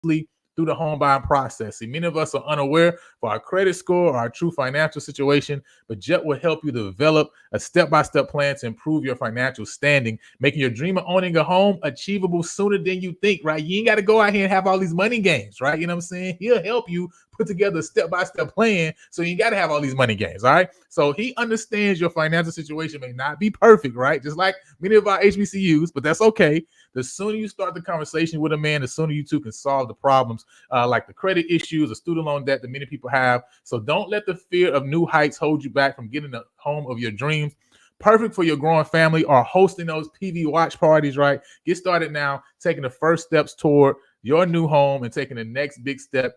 through the home buying process. See, many of us are unaware of our credit score or our true financial situation, but Jet will help you develop a step-by-step plan to improve your financial standing, making your dream of owning a home achievable sooner than you think, right? You ain't got to go out here and have all these money games, right? You know what I'm saying? He'll help you put together a step-by-step plan, so you got to have all these money games, all right? So he understands your financial situation may not be perfect, right? Just like many of our HBCUs, but that's okay. The sooner you start the conversation with a man, the sooner you two can solve the problems like the credit issues, the student loan debt that many people have. So don't let the fear of new heights hold you back from getting the home of your dreams. Perfect for your growing family or hosting those PV watch parties, right? Get started now, taking the first steps toward your new home and taking the next big step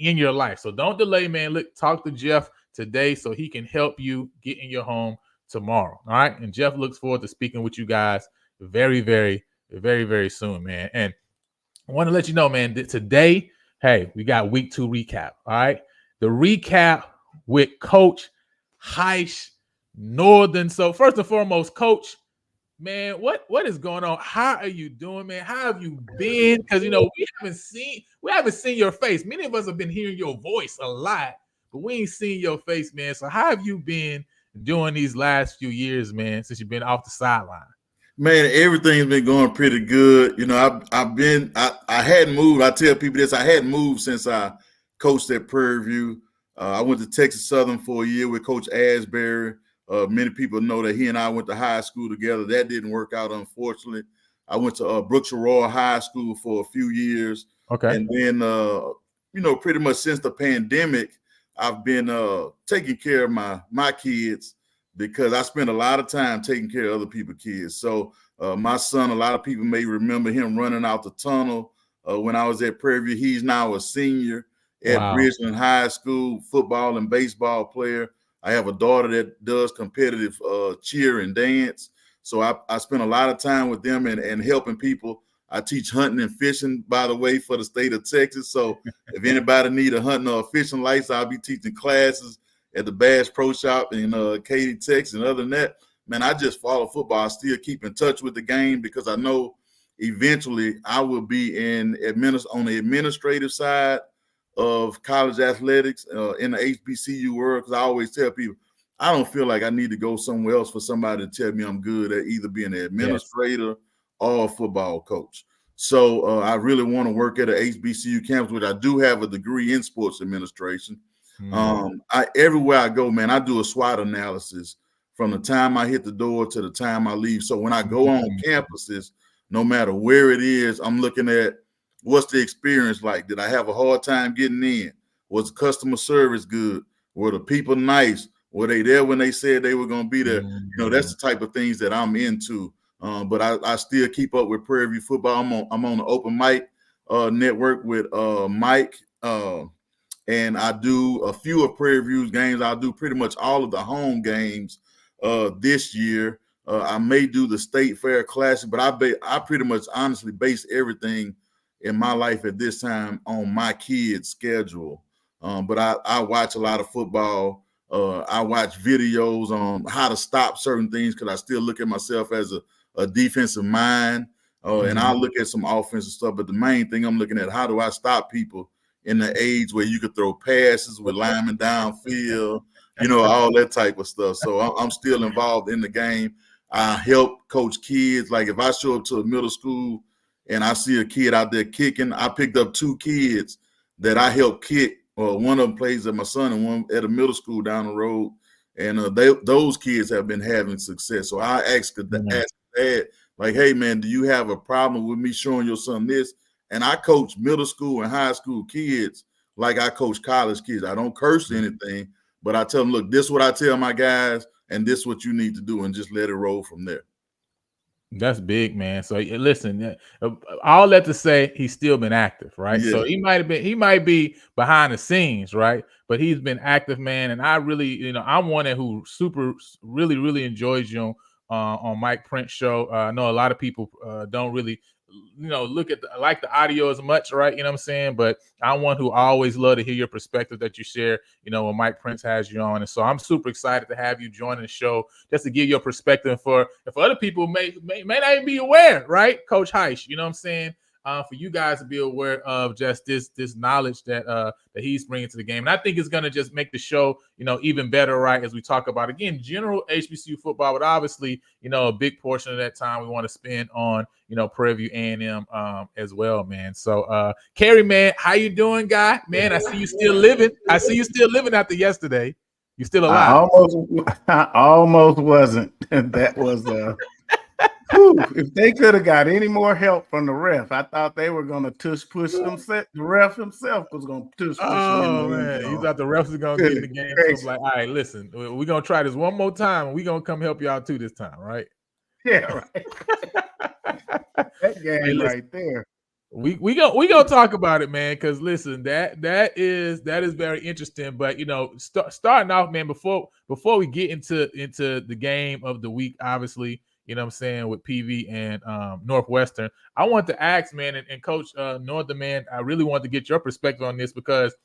in your life. So don't delay, man. Look, talk to Jeff today so he can help you get in your home tomorrow. All right. And Jeff looks forward to speaking with you guys very, very soon, man. And I want to let you know, man, that today, hey, we got week 2 recap. All right. The recap with Coach Heish Northern. So, first and foremost, Coach, man, what is going on? How are you doing, man? How have you been? Because we haven't seen your face. Many of us have been hearing your voice a lot, but we ain't seen your face, man. So how have you been doing these last few years, man, since you've been off the sideline? Man, everything's been going pretty good. You know, I hadn't moved. I tell people this, I hadn't moved since I coached at Prairie View. I went to Texas Southern for a year with Coach Asbury. Many people know that he and I went to high school together. That didn't work out, unfortunately. I went to Brookshire Royal High School for a few years. Okay. And then, pretty much since the pandemic, I've been taking care of my kids, because I spent a lot of time taking care of other people's kids. So my son, a lot of people may remember him running out the tunnel when I was at Prairie View. He's now a senior at Bridgeland High School, football and baseball player. I have a daughter that does competitive cheer and dance. So I spent a lot of time with them and helping people. I teach hunting and fishing, by the way, for the state of Texas. So if anybody need a hunting or a fishing license, I'll be teaching classes at the Bass Pro Shop in Katy, Texas. And other than that, man, I just follow football. I still keep in touch with the game because I know eventually I will be on the administrative side of college athletics in the HBCU world, because I always tell people I don't feel like I need to go somewhere else for somebody to tell me I'm good at either being an administrator or a football coach. So I really want to work at an HBCU campus, which I do have a degree in sports administration. Everywhere I go, man, I do a SWOT analysis from the time I hit the door to the time I leave. So when I go on campuses, no matter where it is, I'm looking at what's the experience like. Did I have a hard time getting in? Was customer service good? Were the people nice? Were they there when they said they were going to be there? You know, that's the type of things that I'm into. But I still keep up with Prairie View football. I'm on the open mic network with Mike. And I do a few of Prairie View's games. I'll do pretty much all of the home games this year. I may do the State Fair Classic, but I pretty much honestly base everything in my life at this time on my kids' schedule. But I watch a lot of football. I watch videos on how to stop certain things, because I still look at myself as a defensive mind. And I look at some offensive stuff. But the main thing I'm looking at, how do I stop people in the age where you could throw passes with linemen downfield, all that type of stuff. So I'm still involved in the game. I help coach kids. Like if I show up to a middle school and I see a kid out there kicking, I picked up 2 kids that I helped kick. One of them plays at my son and one at a middle school down the road. And those kids have been having success. So I asked dad, like, hey, man, do you have a problem with me showing your son this? And I coach middle school and high school kids like I coach college kids. I don't curse anything, but I tell them, look, this is what I tell my guys, and this is what you need to do, and just let it roll from there. That's big, man. So listen, all that to say, he's still been active, right? Yeah. So he might be behind the scenes, right? But he's been active, man. And I really, I'm one who really enjoys you on Mike Prince's show. I know a lot of people don't really, look at like the audio as much, right? You know what I'm saying? But I'm one who always love to hear your perspective that you share, when Mike Prince has you on. And so I'm super excited to have you join the show just to give your perspective for other people may not even be aware, right? Coach Heish, you know what I'm saying? for you guys to be aware of just this knowledge that he's bringing to the game. And I think it's going to just make the show, even better, right? As we talk about, again, general HBCU football, but obviously, a big portion of that time we want to spend on, Prairie View A&M as well, man. So, Kerry, man, how you doing, guy? Man, I see you still living. I see you still living after yesterday. You still alive? I almost wasn't. That was if they could have got any more help from the ref, I thought they were gonna tush push them. The ref himself was gonna tush push him. Oh man, you thought the refs was gonna get in the game? So like, all right, listen, we're gonna try this one more time, and we're gonna come help y'all too this time, right? Yeah, right. That game right there. We gonna talk about it, man. Because listen, that is very interesting. But starting off, man, before we get into the game of the week, obviously, what I'm saying, with PV and Northwestern, I want to ask, man, and Coach Northern, man, I really want to get your perspective on this, because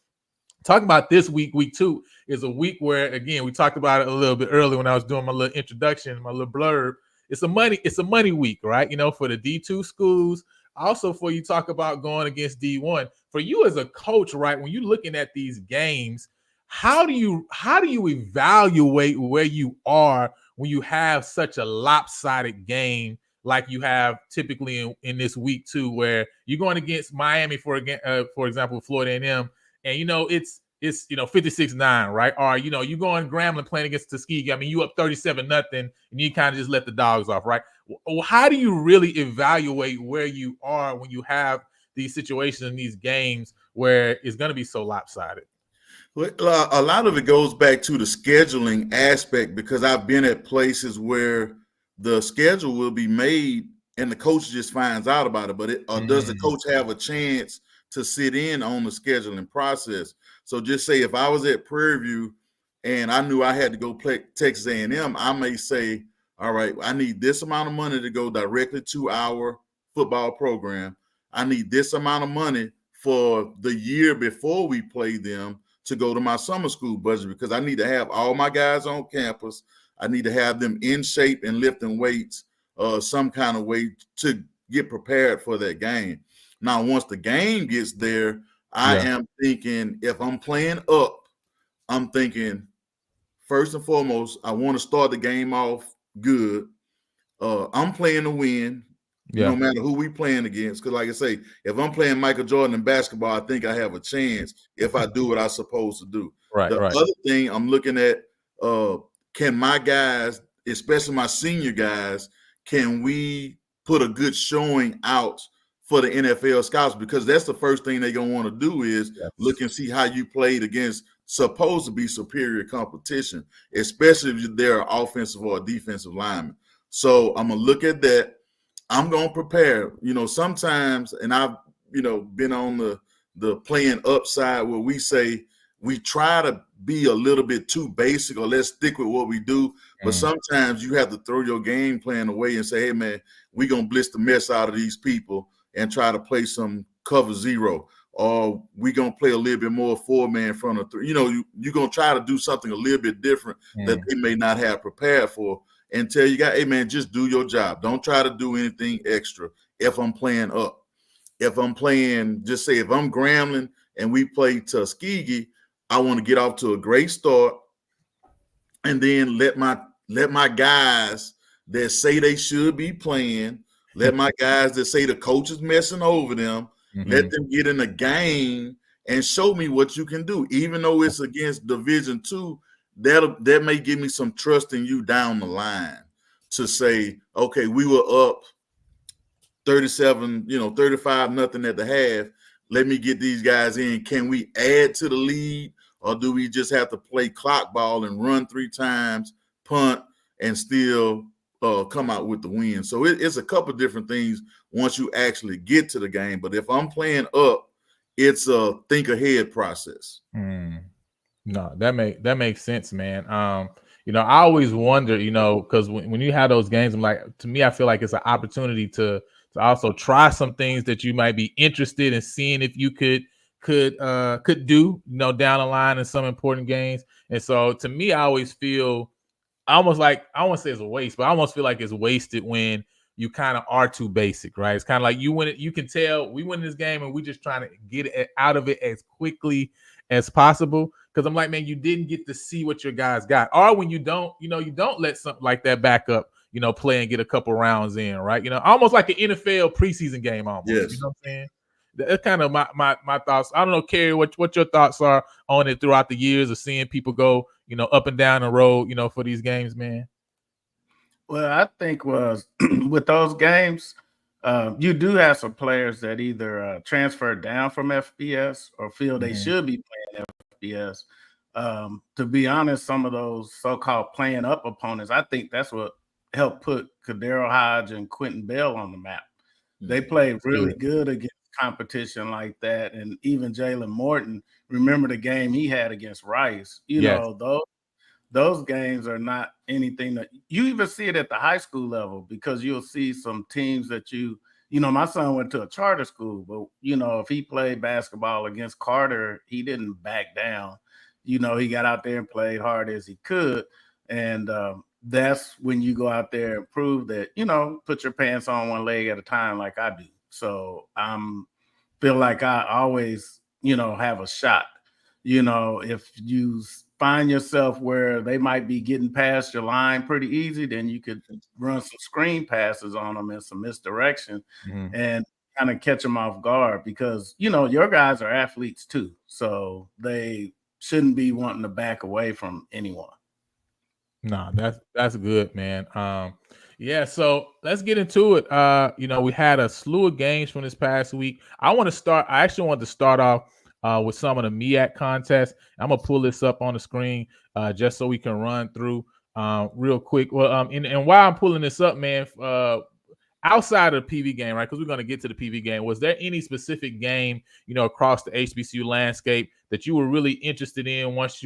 talking about this week 2 is a week where, again, we talked about it a little bit earlier when I was doing my little introduction, my little blurb. It's a money week, right? For the D2 schools. Also, for you talk about going against D1, for you as a coach, right? When you're looking at these games, how do you evaluate where you are when you have such a lopsided game like you have typically in this week 2, where you're going against Miami for example, Florida A&M, and it's 56-9, right? Or you going Grambling playing against Tuskegee. I mean, you up 37-0, and you kind of just let the dogs off, right? How do you really evaluate where you are when you have these situations in these games where it's going to be so lopsided? Well, a lot of it goes back to the scheduling aspect, because I've been at places where the schedule will be made and the coach just finds out about it. But does the coach have a chance to sit in on the scheduling process? So just say if I was at Prairie View and I knew I had to go play Texas A&M, I may say, all right, I need this amount of money to go directly to our football program. I need this amount of money for the year before we play them to go to my summer school budget, because I need to have all my guys on campus. I need to have them in shape and lifting weights some kind of way to get prepared for that game. Now, once the game gets there, I am thinking, if I'm playing up, I'm thinking, first and foremost, I want to start the game off good. I'm playing to win, no matter who we playing against. Because, like I say, if I'm playing Michael Jordan in basketball, I think I have a chance if I do what I'm supposed to do. Right. Other thing I'm looking at, can my guys, especially my senior guys, can we put a good showing out for the NFL scouts? Because that's the first thing they're going to want to do is look and see how you played against supposed to be superior competition, especially if they're offensive or defensive lineman. So I'm going to look at that. I'm going to prepare. Sometimes, and I've, been on the playing upside where we say we try to be a little bit too basic, or let's stick with what we do. But sometimes you have to throw your game plan away and say, hey, man, we're going to blitz the mess out of these people and try to play some cover zero, or we're going to play a little bit more 4-man in front of 3. You're going to try to do something a little bit different that they may not have prepared for, and tell you guys, hey, man, just do your job. Don't try to do anything extra if I'm playing up. If I'm playing, just say if I'm Grambling and we play Tuskegee, I want to get off to a great start, and then let my guys that say they should be playing, let my guys that say the coach is messing over them, let them get in the game and show me what you can do. Even though it's against Division II, that may give me some trust in you down the line to say, okay, we were up 35-0 at the half. Let me get these guys in. Can we add to the lead, or do we just have to play clock ball and run 3 times, punt, and still come out with the win? So it's a couple different things once you actually get to the game. But if I'm playing up, it's a think ahead process. No, that makes sense, man. I always wonder, because when you have those games, I'm like, to me, I feel like it's an opportunity to also try some things that you might be interested in seeing if you could do, down the line in some important games. And so to me, I always feel almost like, I won't say it's a waste, but I almost feel like it's wasted when you kind of are too basic, right? It's kind of like you win it. You can tell we win this game, and we just trying to get it out of it as quickly as possible. Because I'm like, man, you didn't get to see what your guys got, or when you don't, you don't let something like that back up, play and get a couple rounds in, right? Almost like an NFL preseason game, almost. Yes. You know what I'm saying? That's kind of my thoughts. I don't know, Kerry, what your thoughts are on it throughout the years of seeing people go, up and down the road, for these games, man. Well, I think with those games, you do have some players that either transfer down from FBS or feel they should be playing FBS. To be honest, some of those so-called playing up opponents, I think that's what helped put Kadero Hodge and Quentin Bell on the map. They played really good against competition like that. And even Jalen Morton, remember the game he had against Rice. You know, those games are not anything that you even see it at the high school level, because you'll see some teams that my son went to a charter school, but if he played basketball against Carter, he didn't back down. He got out there and played hard as he could. And that's when you go out there and prove that, put your pants on one leg at a time like I do. So feel like I always, have a shot. If you find yourself where they might be getting past your line pretty easy, then you could run some screen passes on them and some misdirection and kind of catch them off guard, because, your guys are athletes too. So they shouldn't be wanting to back away from anyone. No, that's good, man. Yeah, so let's get into it. We had a slew of games from this past week. I actually wanted to start off with some of the MEAC contests. I'm gonna pull this up on the screen just so we can run through real quick. Well, and while I'm pulling this up, man, outside of the PV game, right? Because we're gonna get to the PV game. Was there any specific game, across the HBCU landscape that you were really interested in once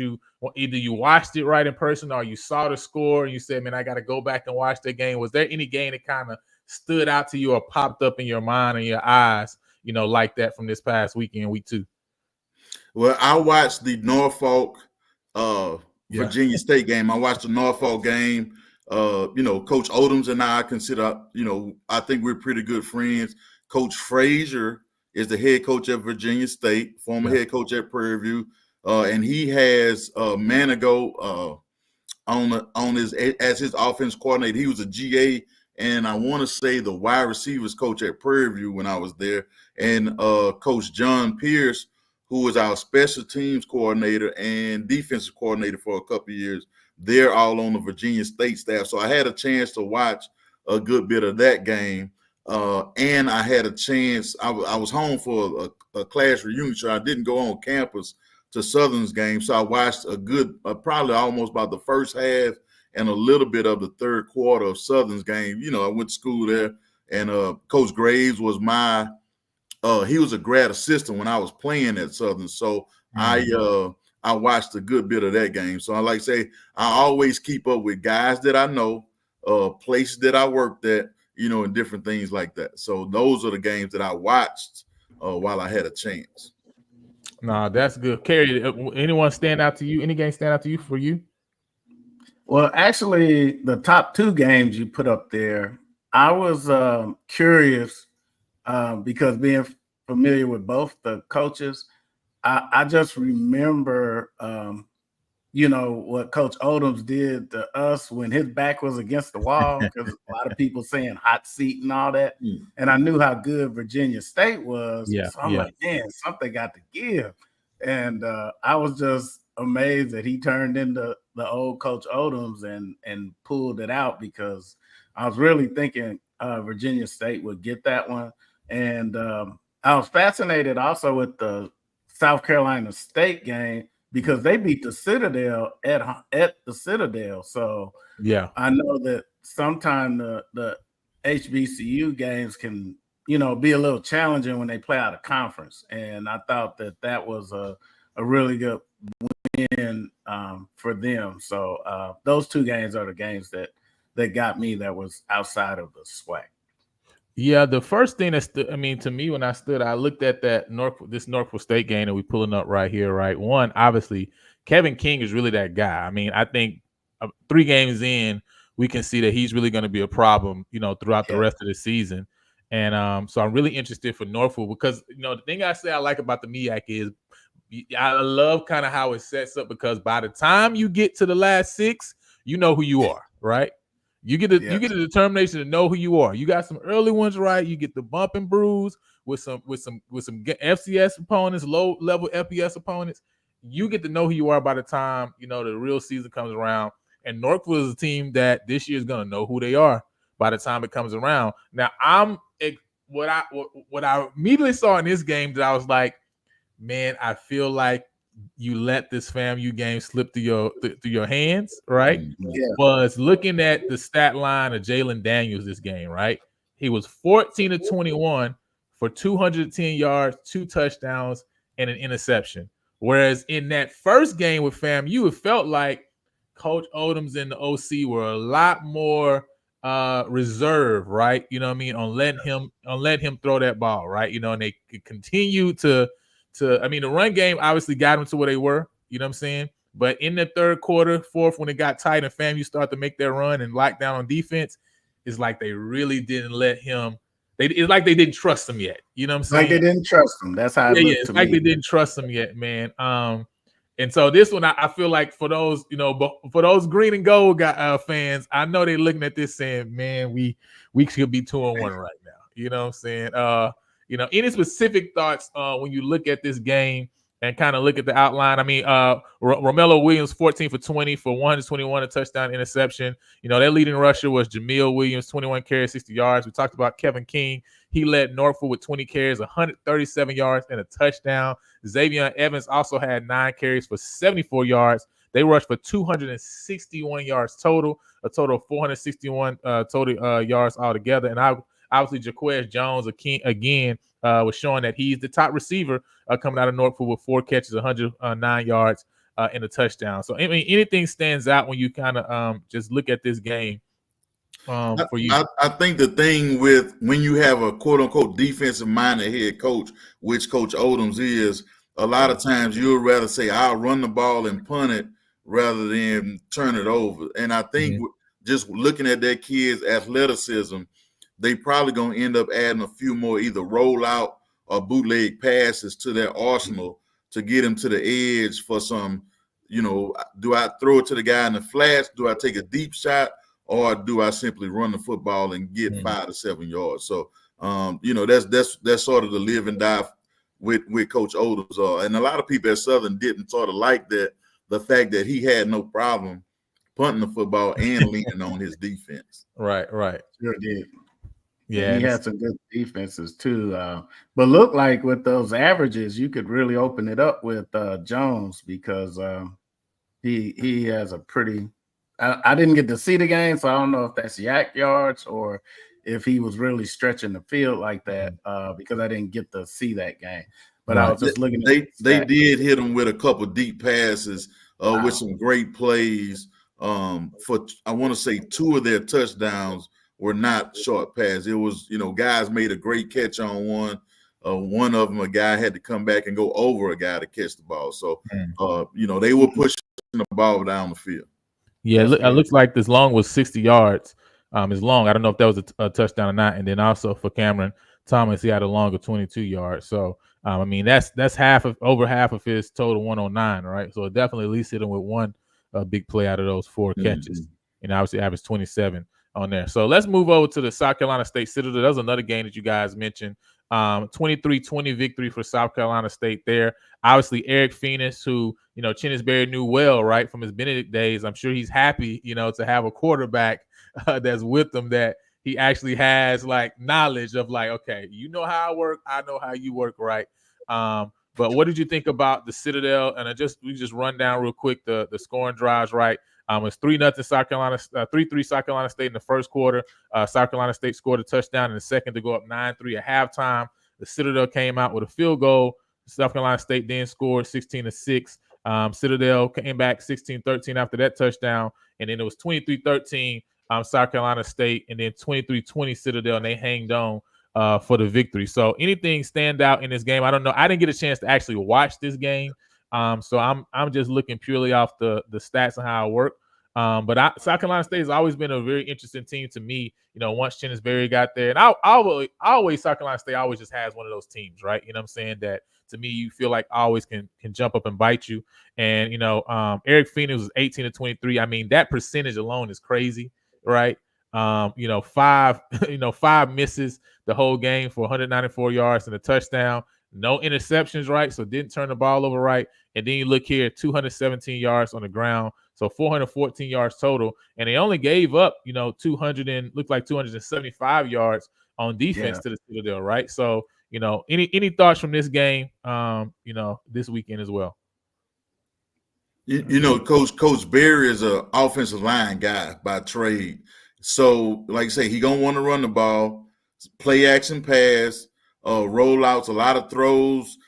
either you watched it right in person or you saw the score and you said, man, I got to go back and watch that game? Was there any game that kind of stood out to you or popped up in your mind and your eyes, like that from this past weekend, week 2? Well, I watched the Norfolk Virginia State game. I watched the Norfolk game. Coach Odoms and I consider, I think we're pretty good friends. Coach Frazier is the head coach at Virginia State, former head coach at Prairie View, and he has Manigo as his offense coordinator. He was a GA, and I want to say the wide receivers coach at Prairie View when I was there, and Coach John Pierce, who was our special teams coordinator and defensive coordinator for a couple of years. They're all on the Virginia State staff. So I had a chance to watch a good bit of that game. And I had a chance, I was home for a class reunion, so I didn't go on campus to Southern's game. So I watched a good, probably almost about the first half and a little bit of the third quarter of Southern's game. I went to school there, and Coach Graves was he was a grad assistant when I was playing at Southern. So I watched a good bit of that game. So I like to say, I always keep up with guys that I know, places that I worked at, and different things like that. So those are the games that I watched while I had a chance. No, that's good. Kerry, anyone stand out to you? Any game stand out to you for you? Well, actually, the top 2 games you put up there, I was curious because being familiar with both the coaches, I just remember, what Coach Odoms did to us when his back was against the wall, because a lot of people saying hot seat and all that. And I knew how good Virginia State was. So I'm like, man, something got to give. And I was just amazed that he turned into the old Coach Odoms and pulled it out, because I was really thinking Virginia State would get that one. And I was fascinated also with the South Carolina State game, because they beat the Citadel at the Citadel. So I know that sometimes the HBCU games can, be a little challenging when they play out of conference. And I thought that was a really good win for them. So those 2 games are the games that got me, that was outside of the SWAC. Yeah, the first thing to me, when I looked at this Norfolk State game that we're pulling up right here, right? One, obviously, Kevin King is really that guy. I mean, I think 3 games in, we can see that he's really going to be a problem, throughout the rest of the season. And so I'm really interested for Norfolk because, the thing I say I like about the MEAC is I love kind of how it sets up because by the time you get to the last 6, you know who you are, right? You get the determination to know who you are. You got some early ones, right? You get the bump and bruise with some FCS opponents, low level FBS opponents. You get to know who you are by the time the real season comes around. And Norfolk is a team that this year is going to know who they are by the time it comes around. Now, what I immediately saw in this game that I was like, man, I feel like you let this FAMU game slip through your hands, right? Yeah. Was looking at the stat line of Jalen Daniels this game, right? He was 14 of 21 for 210 yards, 2 touchdowns, and an interception. Whereas in that first game with FAMU, it felt like Coach Odoms and the OC were a lot more reserved, right? You know what I mean? On letting him throw that ball, right? And they continue to the run game obviously got them to where they were, you know what I'm saying? But in the third quarter, fourth, when it got tight and FAMU started to make their run and lock down on defense, it's like they really didn't let him. It's like they didn't trust him yet. You know what I'm saying? Like they didn't trust him. That's how it looked it's to like me. they didn't trust him yet, man. And so this one, I feel like for those, for those green and gold fans, I know they're looking at this saying, man, we should be 2-1 right now. You know what I'm saying? Any specific thoughts when you look at this game and kind of look at the outline? I mean, Romello Williams, 14 for 20 for 121, a touchdown, interception. Their leading rusher was Jamil Williams, 21 carries, 60 yards. We talked about Kevin King. He led Norfolk with 20 carries, 137 yards, and a touchdown. Xavier Evans also had 9 carries for 74 yards. They rushed for 261 yards total, a total of 461 total yards altogether. And obviously, Jaquez Jones again was showing that he's the top receiver coming out of Norfolk with 4 catches, 109 yards, and a touchdown. So, I mean, anything stands out when you kind of just look at this game for you? I think the thing with when you have a quote unquote defensive minded head coach, which Coach Odoms is, a lot of times you'll rather say, I'll run the ball and punt it rather than turn it over. And I think just looking at that kid's athleticism, they probably going to end up adding a few more either rollout or bootleg passes to their arsenal to get him to the edge for some, do I throw it to the guy in the flats? Do I take a deep shot? Or do I simply run the football and get 5 to 7 yards? So, that's sort of the live and die with Coach Odoms. And a lot of people at Southern didn't sort of like that, the fact that he had no problem punting the football and leaning on his defense. Right. Sure did. Yeah, he had some good defenses too. But look like with those averages, you could really open it up with Jones because he has a pretty. I didn't get to see the game, so I don't know if that's yak yards or if he was really stretching the field like that because I didn't get to see that game. But I was just looking at they did hit him with a couple deep passes with some great plays. For I want to say 2 of their touchdowns were not short passes. It was, guys made a great catch on one. One of them, a guy had to come back and go over a guy to catch the ball. So, they were pushing the ball down the field. Yeah, it looks like this long was 60 yards. It's long. I don't know if that was a touchdown or not. And then also for Cameron Thomas, he had a long of 22 yards. So, I mean, that's over half of his total 109, right? So it definitely at least hit him with one big play out of those 4 catches. And obviously averaged 27 on there. So let's move over to the South Carolina State Citadel. That was another game that you guys mentioned. 23-20 victory for South Carolina State there. Obviously, Eric Phoenix, who, Chinnisberry knew well, right, from his Benedict days. I'm sure he's happy, to have a quarterback that's with him that he actually has, like, knowledge of, like, okay, you know how I work, I know how you work, right? But what did you think about the Citadel? And we just run down real quick the scoring drives, right? It's 3-0 South Carolina, 3-3 South Carolina State in the first quarter. South Carolina State scored a touchdown in the second to go up 9-3 at halftime. The Citadel came out with a field goal. South Carolina State then scored 16-6. Citadel came back 16-13 after that touchdown, and then it was 23-13 South Carolina State, and then 23-20 Citadel, and they hanged on for the victory. So anything stand out in this game? I don't know. I didn't get a chance to actually watch this game. So I'm just looking purely off the stats and how it worked. But South Carolina State has always been a very interesting team to me. Once Berry got there, and I always South Carolina State always just has one of those teams, right? You know what I'm saying? That to me, you feel like always can jump up and bite you. And Eric Phoenix was 18 to 23. I mean, that percentage alone is crazy, right? Five five misses the whole game for 194 yards and a touchdown. No interceptions, right? So didn't turn the ball over, right? And then you look here, 217 yards on the ground, so 414 yards total, and they only gave up, 275 yards on defense to the Citadel, right? So, any thoughts from this game, this weekend as well? Coach Berry is an offensive line guy by trade. So, like I say, he gonna want to run the ball, play action pass, rollouts, a lot of throws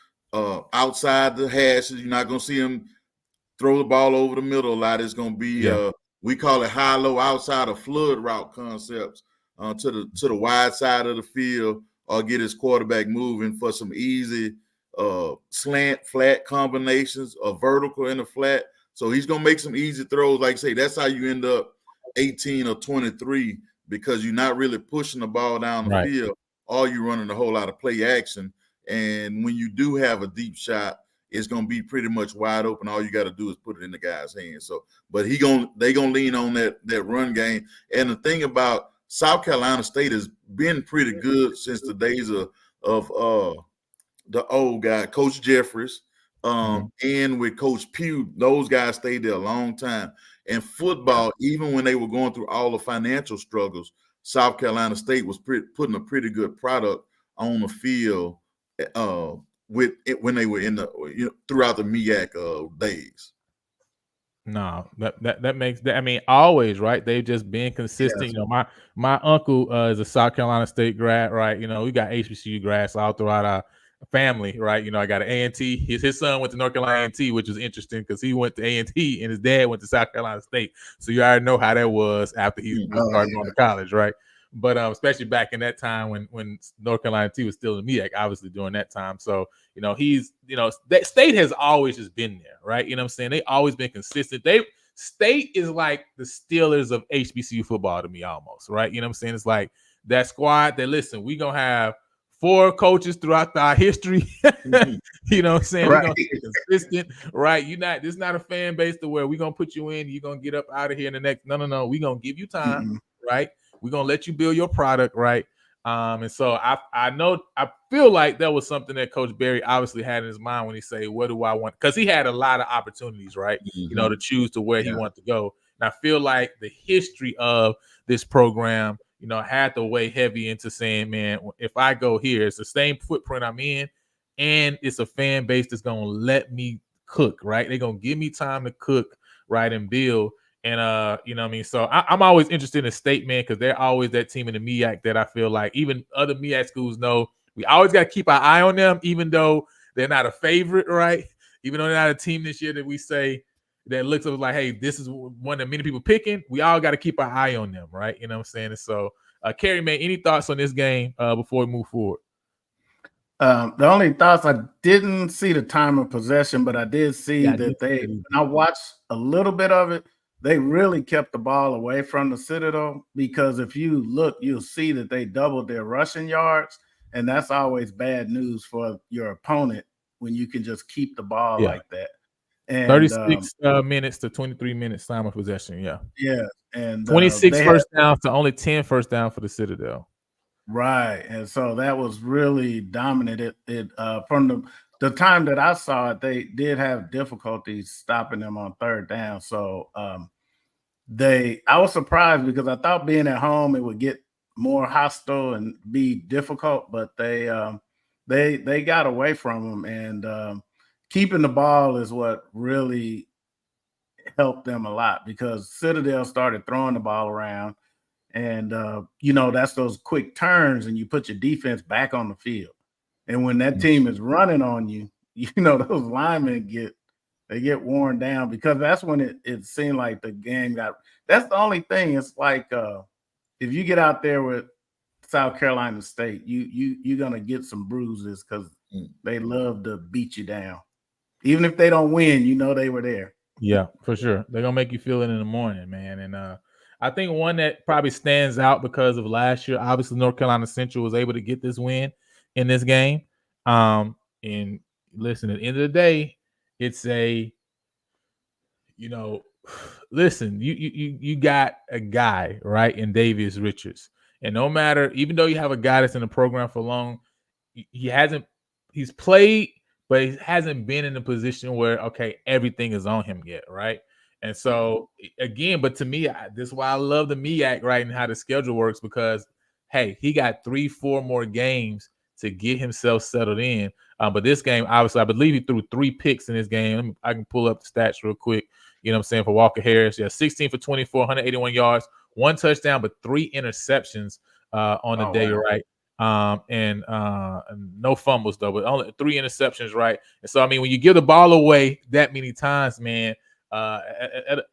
outside the hashes. You're not gonna see him throw the ball over the middle a lot. It's gonna be we call it high-low outside of flood route concepts to the wide side of the field, or get his quarterback moving for some easy slant flat combinations, a vertical and a flat. So he's gonna make some easy throws. Like I say, that's how you end up 18 or 23, because you're not really pushing the ball down the field. All you're running a whole lot of play action. And when you do have a deep shot, it's gonna be pretty much wide open. All you got to do is put it in the guy's hands. So, but they gonna lean on that run game. And the thing about South Carolina State has been pretty good since the days of the old guy, Coach Jeffries, and with Coach Pugh. Those guys stayed there a long time. And football, even when they were going through all the financial struggles, South Carolina State was putting a pretty good product on the field when they were in the throughout the MEAC days. No, that makes that. I mean, always, right? They've just been consistent. Yes. My uncle is a South Carolina State grad, right? We got HBCU grads all throughout our family, right? I got an A&T. His son went to North Carolina A&T, which was interesting because he went to A&T and his dad went to South Carolina State. So you already know how that was after he started going to college, right? But especially back in that time when North Carolina T was still in MEAC, obviously during that time. So, that State has always just been there, right? You know what I'm saying? They always been consistent. State is like the Steelers of HBCU football to me almost, right? You know what I'm saying? It's like that squad that, listen, we're going to have 4 coaches throughout our history. You know what I'm saying? Right. We're going to be consistent, right? This is not a fan base to where we're going to put you in, you're going to get up out of here in the next. No. We're going to give you time, right? We're going to let you build your product, right? And so I feel like that was something that Coach Berry obviously had in his mind when he say, what do I want? Because he had a lot of opportunities, right? To choose to where he wanted to go. And I feel like the history of this program, had to weigh heavy into saying, man, if I go here, it's the same footprint I'm in, and it's a fan base that's going to let me cook, right? They're going to give me time to cook, right, and build. And you know what I mean? So I'm always interested in State, man, because they're always that team in the MEAC that I feel like even other MEAC schools know we always got to keep our eye on them, even though they're not a favorite, right? Even though they're not a team this year that we say that looks like, hey, this is one that many people picking. We all got to keep our eye on them, right? You know what I'm saying? And so, Kerry, man, any thoughts on this game before we move forward? The only thoughts, I didn't see the time of possession, but I did see that when I watched a little bit of it, they really kept the ball away from the Citadel, because if you look, you'll see that they doubled their rushing yards, and that's always bad news for your opponent when you can just keep the ball like that. And 36 minutes to 23 minutes time of possession, and 26 first downs to only 10 first down for the Citadel. Right, and so that was really dominant. It from the time that I saw it, they did have difficulties stopping them on third down. So I was surprised, because I thought being at home it would get more hostile and be difficult, but they got away from them, and keeping the ball is what really helped them a lot, because Citadel started throwing the ball around, and that's those quick turns, and you put your defense back on the field. And when that team is running on you, those linemen get worn down, because that's when it seemed like the game that's the only thing. It's like if you get out there with South Carolina State, you're gonna get some bruises, because they love to beat you down. Even if they don't win, they were there. Yeah, for sure. They're gonna make you feel it in the morning, man. And I think one that probably stands out because of last year, obviously North Carolina Central was able to get this win in this game. And listen, at the end of the day, it's a you know, listen, you got a guy right in Davius Richards, and no matter, even though you have a guy that's in the program for long, he hasn't he's played, but he hasn't been in a position where okay, everything is on him yet, right? And so again, but to me, this is why I love the MEAC, right, and how the schedule works because hey, he got 3-4 more games to get himself settled in. But this game, obviously, I believe he threw 3 picks in this game. I can pull up the stats real quick. You know what I'm saying, for Walker Harris. Yeah, 16 for 24, 181 yards, 1 touchdown, but 3 interceptions on the day, wow. right? And no fumbles though, but only 3 interceptions, right? And so I mean, when you give the ball away that many times, man,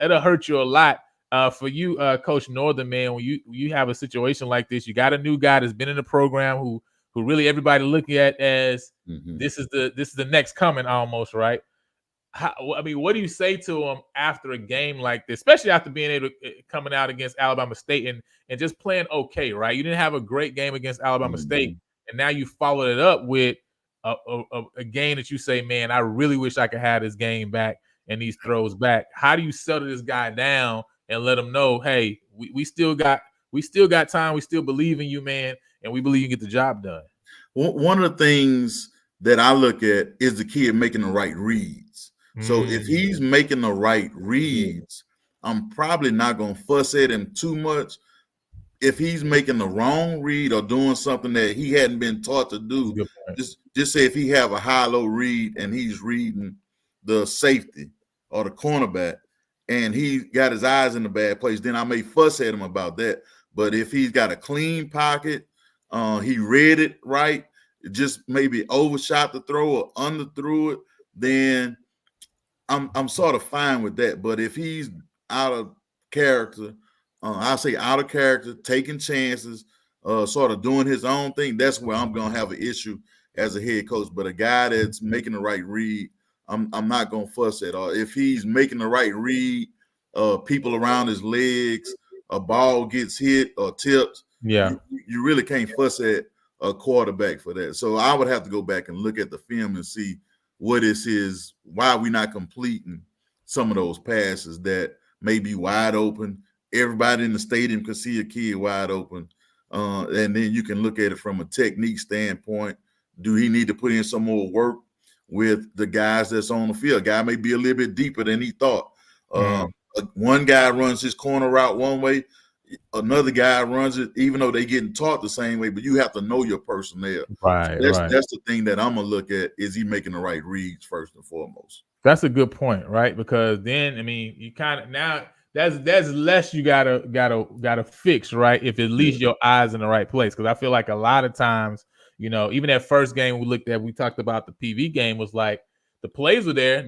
it'll hurt you a lot. For you, Coach Northern, man, when you have a situation like this, you got a new guy that's been in the program who really everybody looking at as this is the next coming almost, right? I mean, what do you say to him after a game like this, especially after being able to coming out against Alabama State and just playing okay, right? You didn't have a great game against Alabama State, and now you followed it up with a game that you say, man, I really wish I could have this game back and these throws back. How do you settle this guy down and let him know, hey, we still got time, we still believe in you, man, and we believe you can get the job done. One of the things that I look at is the kid making the right reads. So if he's making the right reads, I'm probably not going to fuss at him too much. If he's making the wrong read or doing something that he hadn't been taught to do, just say if he have a high-low read and he's reading the safety or the cornerback and he got his eyes in the bad place, then I may fuss at him about that. But if he's got a clean pocket, he read it right, just maybe overshot the throw or underthrew it, then I'm sort of fine with that. But if he's out of character, I'll say out of character, taking chances, sort of doing his own thing, that's where I'm going to have an issue as a head coach. But a guy that's making the right read, I'm not going to fuss at all. If he's making the right read, people around his legs, a ball gets hit or tipped, you really can't fuss at a quarterback for that. So I would have to go back and look at the film and see what is his, why are we not completing some of those passes that may be wide open. Everybody in the stadium can see a kid wide open. And then you can look at it from a technique standpoint. Do he need to put in some more work with the guys that's on the field? Guy may be a little bit deeper than he thought. One guy runs his corner route one way, another guy runs it, even though they getting taught the same way, but you have to know your personnel. Right, so that's the thing that I'm gonna look at. Is he making the right reads first and foremost? That's a good point, right? Because then, I mean, you kind of now that's less you gotta fix, right? If at least your eyes in the right place. Because I feel like a lot of times, you know, even that first game we talked about the PV game was like the plays were there,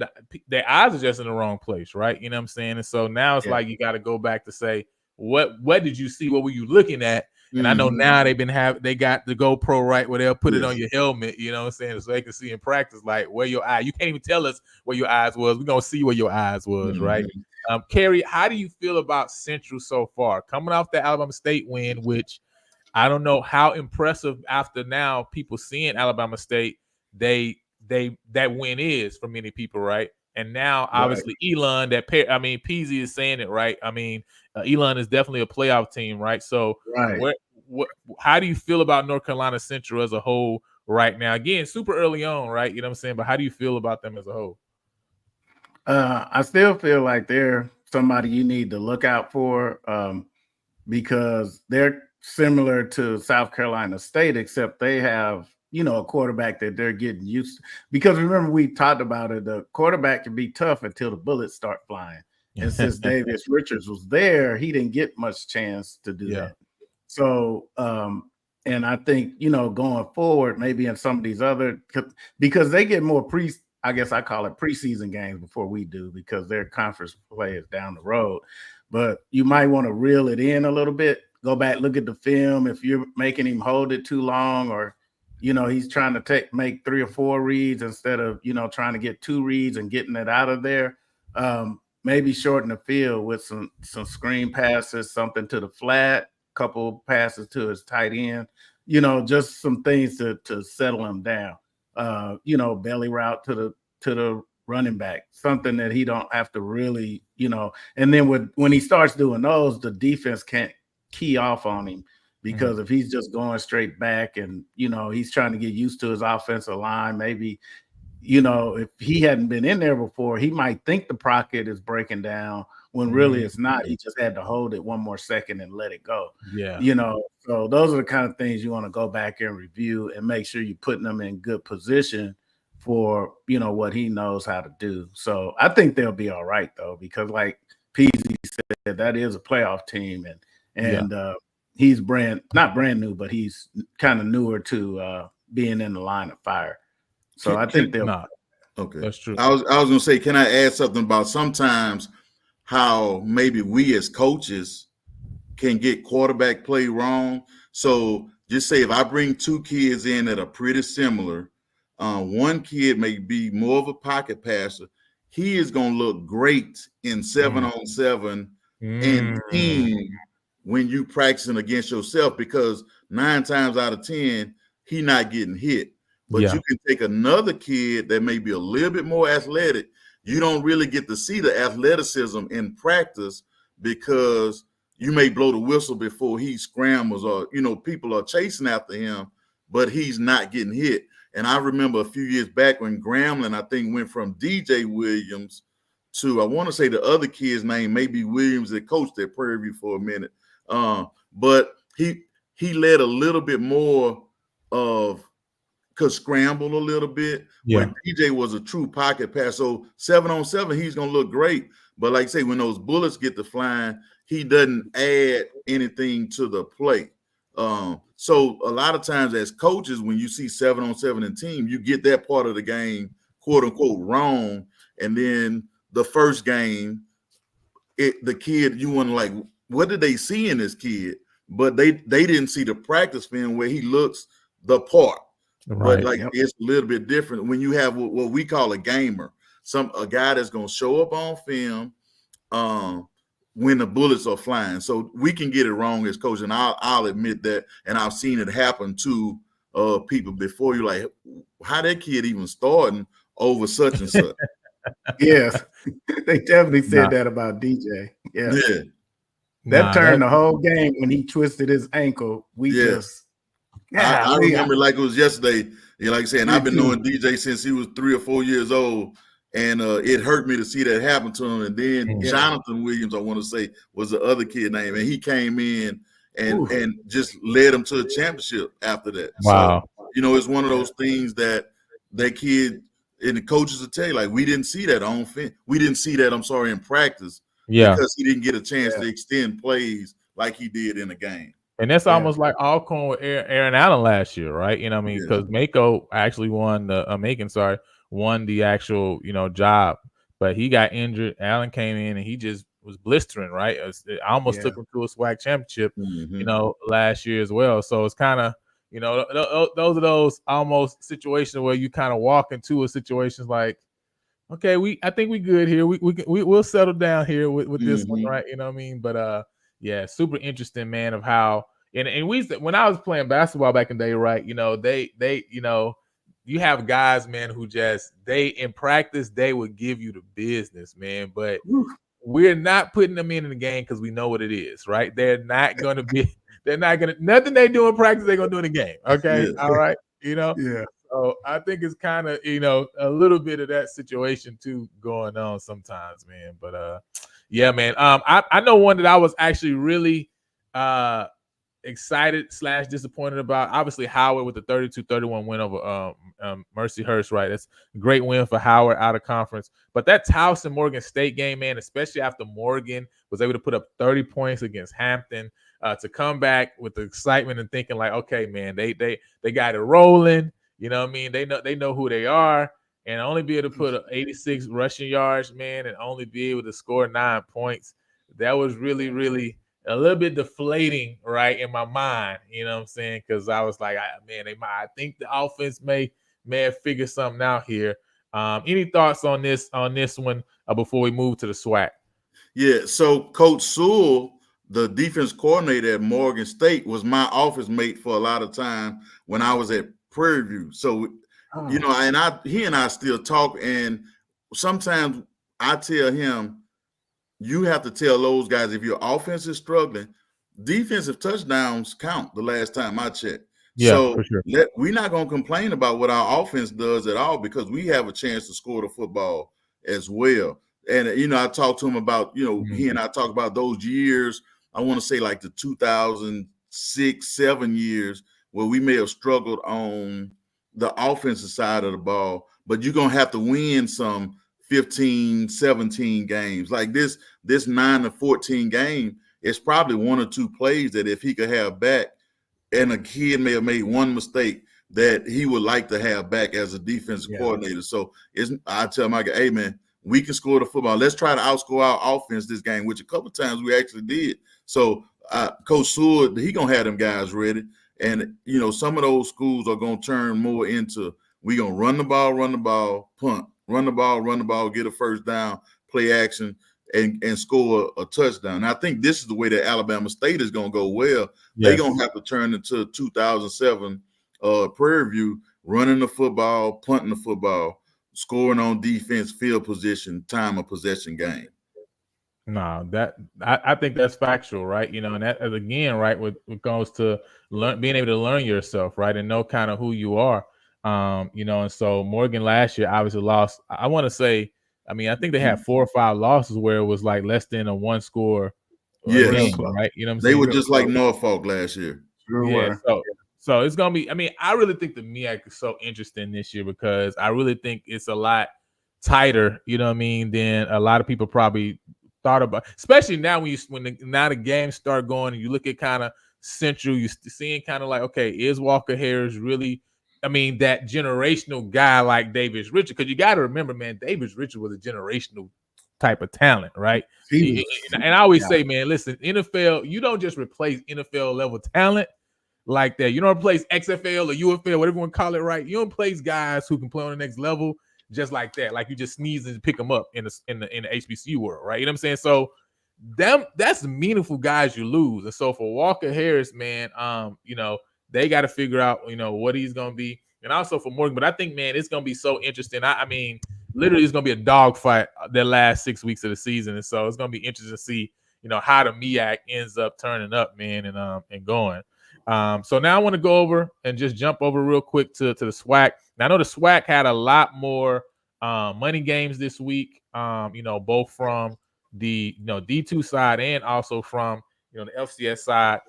their eyes are just in the wrong place, right? You know what I'm saying? And so now it's like you got to go back to say, what did you see? What were you looking at? And I know now they got the GoPro, right, where they'll put it on your helmet, you know what I'm saying, so they can see in practice like where your eye. You can't even tell us where your eyes was. We're gonna see where your eyes was, right? Carrie, how do you feel about Central so far? Coming off the Alabama State win, which I don't know how impressive after now people seeing Alabama State, that win is for many people, right? And now, obviously, Elon, Peasy is saying it, right? I mean, Elon is definitely a playoff team, right? So, how do you feel about North Carolina Central as a whole right now? Again, super early on, right? You know what I'm saying? But how do you feel about them as a whole? I still feel like they're somebody you need to look out for because they're similar to South Carolina State, except they have, a quarterback that they're getting used to. Because remember, we talked about it, the quarterback can be tough until the bullets start flying. And since Davius Richards was there, he didn't get much chance to do that. So, and I think, going forward, maybe in some of these other, because they get more I guess I call it preseason games before we do, because their conference play is down the road. But you might want to reel it in a little bit, go back, look at the film. If you're making him hold it too long, or, he's trying to make 3 or 4 reads instead of, trying to get 2 reads and getting it out of there. maybe shorten the field with some screen passes, something to the flat, couple passes to his tight end, just some things to settle him down. Belly route to the running back, something that he don't have to really, and then when he starts doing those, the defense can't key off on him, because if he's just going straight back and he's trying to get used to his offensive line, maybe if he hadn't been in there before, he might think the pocket is breaking down when really it's not. He just had to hold it one more second and let it go. Yeah. So those are the kind of things you want to go back and review and make sure you're putting them in good position for, what he knows how to do. So I think they'll be all right, though, because like Peasy said, that is a playoff team, and he's not brand new, but he's kind of newer to being in the line of fire. So I think they'll. Not. Okay, that's true. I was gonna say, can I add something about sometimes how maybe we as coaches can get quarterback play wrong? So just say if I bring two kids in that are pretty similar, one kid may be more of a pocket passer. He is gonna look great in 7-on-7 and team when you practicing against yourself, because 9 times out of 10 he not getting hit. But you can take another kid that may be a little bit more athletic. You don't really get to see the athleticism in practice because you may blow the whistle before he scrambles, or, people are chasing after him, but he's not getting hit. And I remember a few years back when Grambling, I think, went from DJ Williams to, I want to say the other kid's name, maybe Williams, that coached at Prairie for a minute. But he led a little bit more of, could scramble a little bit. Where DJ was a true pocket pass. So 7-on-7, he's gonna look great. But like I say, when those bullets get to flying, he doesn't add anything to the play. So a lot of times as coaches, when you see 7-on-7 in team, you get that part of the game, quote unquote, wrong. And then the first game, the kid, you want to like, what did they see in this kid? But they didn't see the practice film where he looks the part. Right. But it's a little bit different when you have what we call a gamer, a guy that's going to show up on film when the bullets are flying. So we can get it wrong as coach, and I'll admit that, and I've seen it happen to people before. You're like, how that kid even starting over such and such? Yes, they definitely said that about DJ. Yeah. That turned the whole game when he twisted his ankle. I remember like it was yesterday. Like I said, I've been knowing DJ since he was 3 or 4 years old, and it hurt me to see that happen to him. And then Jonathan Williams, I want to say, was the other kid name, and he came in and just led him to a championship after that. Wow. So it's one of those things that kid and the coaches will tell you, like, we didn't see that on film. We didn't see that, in practice. Because he didn't get a chance to extend plays like he did in the game. And that's almost like Alcorn with Aaron Allen last year, right? Because Mako actually won won the actual, job, but he got injured. Allen came in and he just was blistering, right? It almost took him to a SWAC championship, last year as well. So it's kind of, those are those almost situations where you kind of walk into a situation like, okay, I think we good here. We'll settle down here with this one, right? You know what I mean? But super interesting, man, of how and we, when I was playing basketball back in the day, right? They you have guys, man, who just in practice they would give you the business, man. But we're not putting them in the game because we know what it is, right? They're not gonna nothing they do in practice, they're gonna do in the game. Okay, all right, So I think it's kind of, a little bit of that situation too going on sometimes, man. But man. I know one that I was actually really excited / disappointed about. Obviously, Howard with the 32-31 win over Mercyhurst, right? That's a great win for Howard out of conference. But that Towson Morgan State game, man, especially after Morgan was able to put up 30 points against Hampton, to come back with the excitement and thinking like, okay, man, they got it rolling. You know what I mean? They know who they are, and only be able to put 86 rushing yards, man, and only be able to score 9 points. That was really, really a little bit deflating, right, in my mind. You know what I'm saying? Because I was like, I think the offense may have figured something out here. Any thoughts on this one before we move to the SWAC? Yeah, so Coach Sewell, the defense coordinator at Morgan State, was my office mate for a lot of time when I was at Prairie View. So, you know, and he and I still talk, and sometimes I tell him, you have to tell those guys, if your offense is struggling, defensive touchdowns count the last time I checked. Yeah, so for sure. we're not going to complain about what our offense does at all, because we have a chance to score the football as well. And, you know, I talked to him about, you know, he and I talked about those years. I want to say like the 2006, 7 years where we may have struggled on the offensive side of the ball, but you're going to have to win some 15, 17 games. Like this 9-14 game, it's probably one or two plays that if he could have back, and a kid may have made one mistake that he would like to have back as a defensive coordinator. So I tell my guy, hey man, we can score the football. Let's try to outscore our offense this game, which a couple of times we actually did. So Coach Sewell, he gonna have them guys ready. And you know, some of those schools are gonna turn more into, we gonna run the ball, punt, run the ball, get a first down, play action, and score a touchdown. And I think this is the way that Alabama State is going to go well. Yes. They're going to have to turn into 2007 Prairie View, running the football, punting the football, scoring on defense, field position, time of possession game. No, I think that's factual, right? You know, and that again, right, what goes to being able to learn yourself, right, and know kind of who you are. You know, and so Morgan last year obviously lost. I want to say, I mean, I think they had 4 or 5 losses where it was like less than a 1 score. Yes, game, right? You know what I'm they saying? were just like Norfolk last year. Yeah, so it's gonna be. I mean, I really think the MEAC is so interesting this year because I really think it's a lot tighter. You know what I mean? Than a lot of people probably thought about, especially now when the games start going and you look at kind of Central, you seeing kind of like, okay, is Walker Harris really? I mean, that generational guy like Davis Richard, because you got to remember, man, Davis Richard was a generational type of talent, right? And I always say, man, listen, NFL, you don't just replace NFL level talent like that. You don't replace XFL or UFL, whatever you want to call it, right? You don't replace guys who can play on the next level just like that. Like you just sneeze and pick them up in the HBCU world, right? You know what I'm saying? So that's the meaningful guys you lose. And so for Walker Harris, man, you know, they got to figure out, you know, what he's gonna be, and also for Morgan. But I think, man, it's gonna be so interesting. I mean, literally, it's gonna be a dogfight the last 6 weeks of the season, and so it's gonna be interesting to see, you know, how the MEAC ends up turning up, man, and going. So now I want to go over and just jump over real quick to the SWAC. Now I know the SWAC had a lot more money games this week. You know, both from the D2 side and also from the FCS side.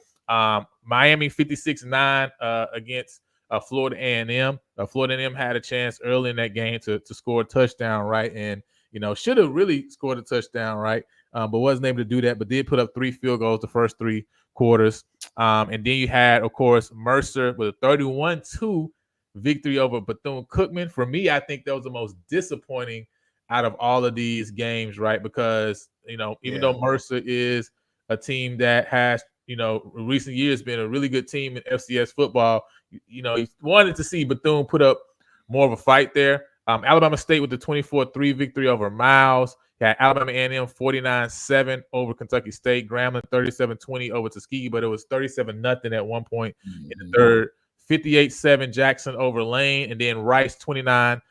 Miami 56-9 against Florida A&M. Florida A&M had a chance early in that game to score a touchdown, right? And should have really scored a touchdown, right? But wasn't able to do that, but did put up 3 field goals the first 3 quarters. And then you had, of course, Mercer with a 31-2 victory over Bethune-Cookman. For me, I think that was the most disappointing out of all of these games, right? Because, even though Mercer is a team that has, recent years been a really good team in FCS football, you wanted to see Bethune put up more of a fight there. Alabama State with the 24-3 victory over Miles. Got Alabama A&M 49-7 over Kentucky State. Grambling 37-20 over Tuskegee, but it was 37-0 at one point in the third. 58-7 Jackson over Lane, and then Rice 29-7